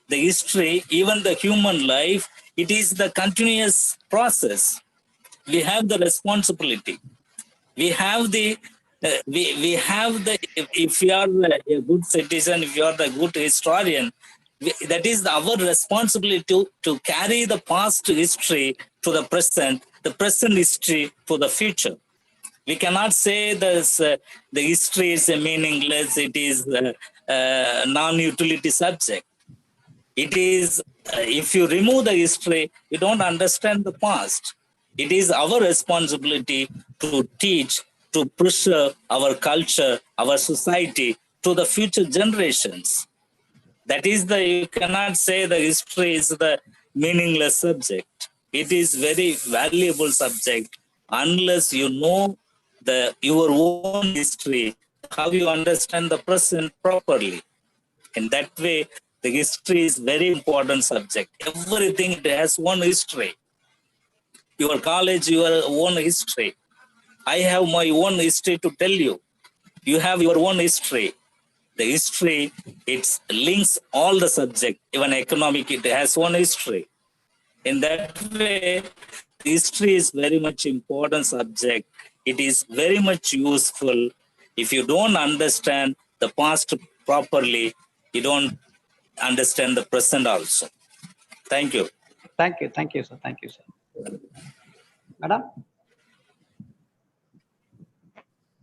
the history, even the human life, it is the continuous process. We have the responsibility. We have the we have the if you are a good citizen, if you are the good historian, that is our responsibility to carry the past history to the present history to the future. We cannot say this, the history is meaningless, it is a non-utility subject. It is, if you remove the history, you don't understand the past. It is our responsibility to teach, to preserve our culture, our society to the future generations. That is you cannot say the history is the meaningless subject. It is very valuable subject unless you know your own history, how you understand the present properly. In that way, the history is very important subject. Everything it has one history. Your college, your own history. I have my own history to tell you. You have your own history. The history, it links all the subject. Even economic, it has one history. In that way, history is very much important subject. It is very much useful. If you don't understand the past properly, you don't understand the present also. Thank you. Thank you, sir. Thank you, sir. Madam?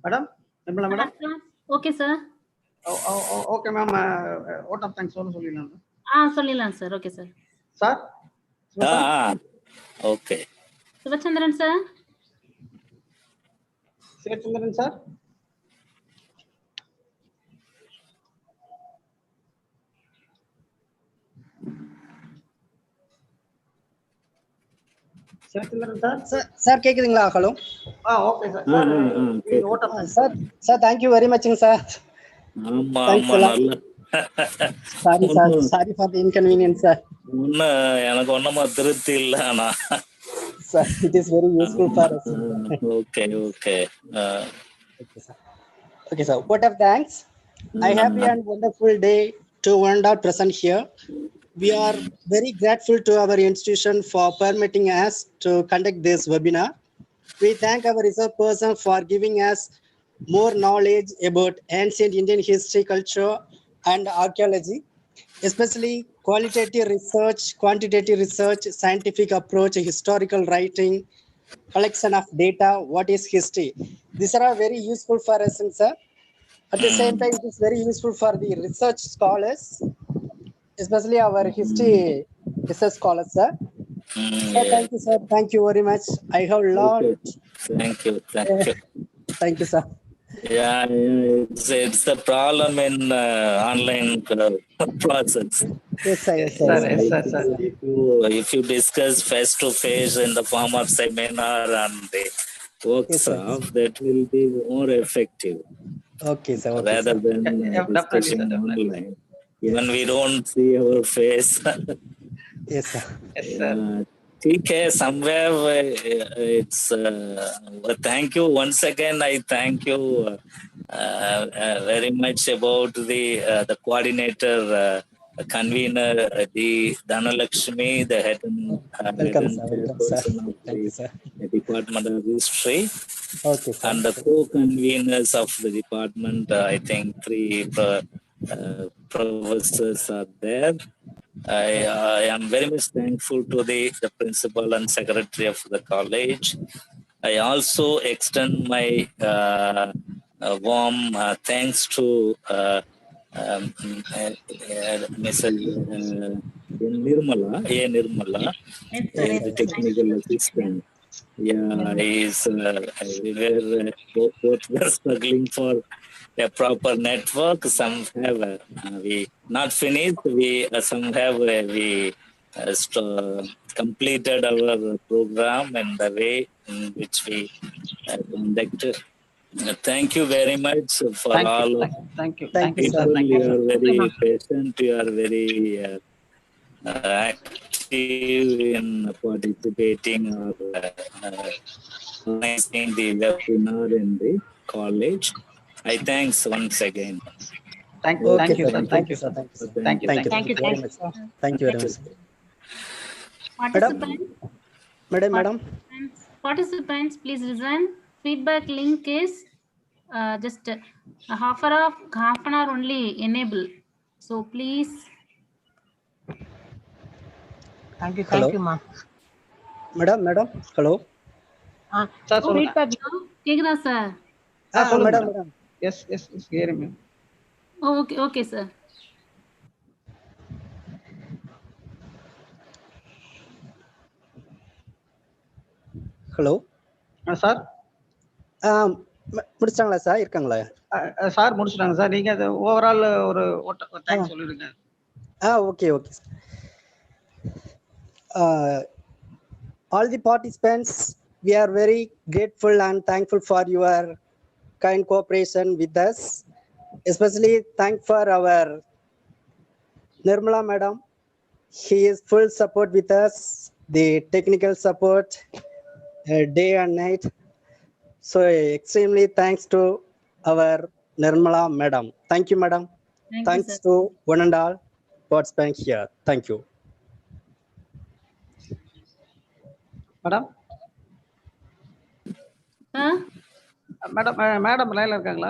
Madam? Nirmala madam? Okay, sir. Okay, ma'am. Vote of thanks சொல்லிடலாம். சொல்லிடலாம் sir. Okay sir. Sir? Okay. Sivachandran sir. Sivachandran sir? Sir கேக்குதுங்களா? Hello. Okay sir. Sir thank you very மச்ங்க sir. Sorry for the inconvenience sir. எனக்கு ஒண்ணுமா திருப்தி இல்ல ஆனா. Sir it is very useful for us. Okay. Okay sir. What of thanks. I happy and wonderful day to wonder present here. We are very grateful to our institution for permitting us to conduct this webinar. We thank our research person for giving us more knowledge about ancient Indian history, culture, and archaeology, especially qualitative research, quantitative research, scientific approach, historical writing, collection of data, what is history. These are all very useful for us, sir. At the same time, it is very useful for the research scholars, especially our history research scholars, sir. Sir, thank you, sir. Thank you very much. I have learned. Thank you. Thank you, sir. Yeah, it's the problem in online process. Yes, sir. If you discuss face to face in the form of seminar and the workshop, that will be more effective. Okay, sir. Rather than discussing online. Even we don't see our face. Yes, sir. Okay, somewhere it's thank you once again. I thank you very much about the coordinator, convener, the Dhanalakshmi, the head person of the Department of History. Okay, sir. And the co-conveners of the department. I think 3 professors are there. I am very much thankful to the principal and secretary of the college. I also extend my warm thanks to Mr. Nirmala, the technical assistant. Yeah, we were struggling for a proper network. Some have we not finished. Some have we completed our program in the way in which we conducted. Thank you very much for all. Thank you. People, you are very patient. You are very active. achieved in participating or organizing the webinar in the college. I thanks once again. Thank Okay, you, sir. sir. Thank you, sir. Thank you, sir. Thank you. Thank you very much. Thank you very much. Madam. Participants, please listen. Feedback link is just half an hour only enable. So please. Thank you, Hello. ma'am. Madam. Hello. Sir, சொல்லுங்க. கேக்குதா sir? சொல்லுங்க. Madam. Yes, hearing me. Okay, sir. Hello. Sir. முடிச்சாங்களா sir? இருக்காங்களா? Sir முடிச்சிட்டாங்க sir. நீங்க overall ஒரு thanks சொல்லிடுங்க. Okay. All the participants, we are very grateful and thankful for your kind cooperation with us. Especially thank for our Nirmala madam. She is full support with us, the technical support day and night. So extremely thanks to our Nirmala madam. Thank you, madam. Thanks to one and all participants here. Thank you. Madam லைன்ல இருக்காங்களா?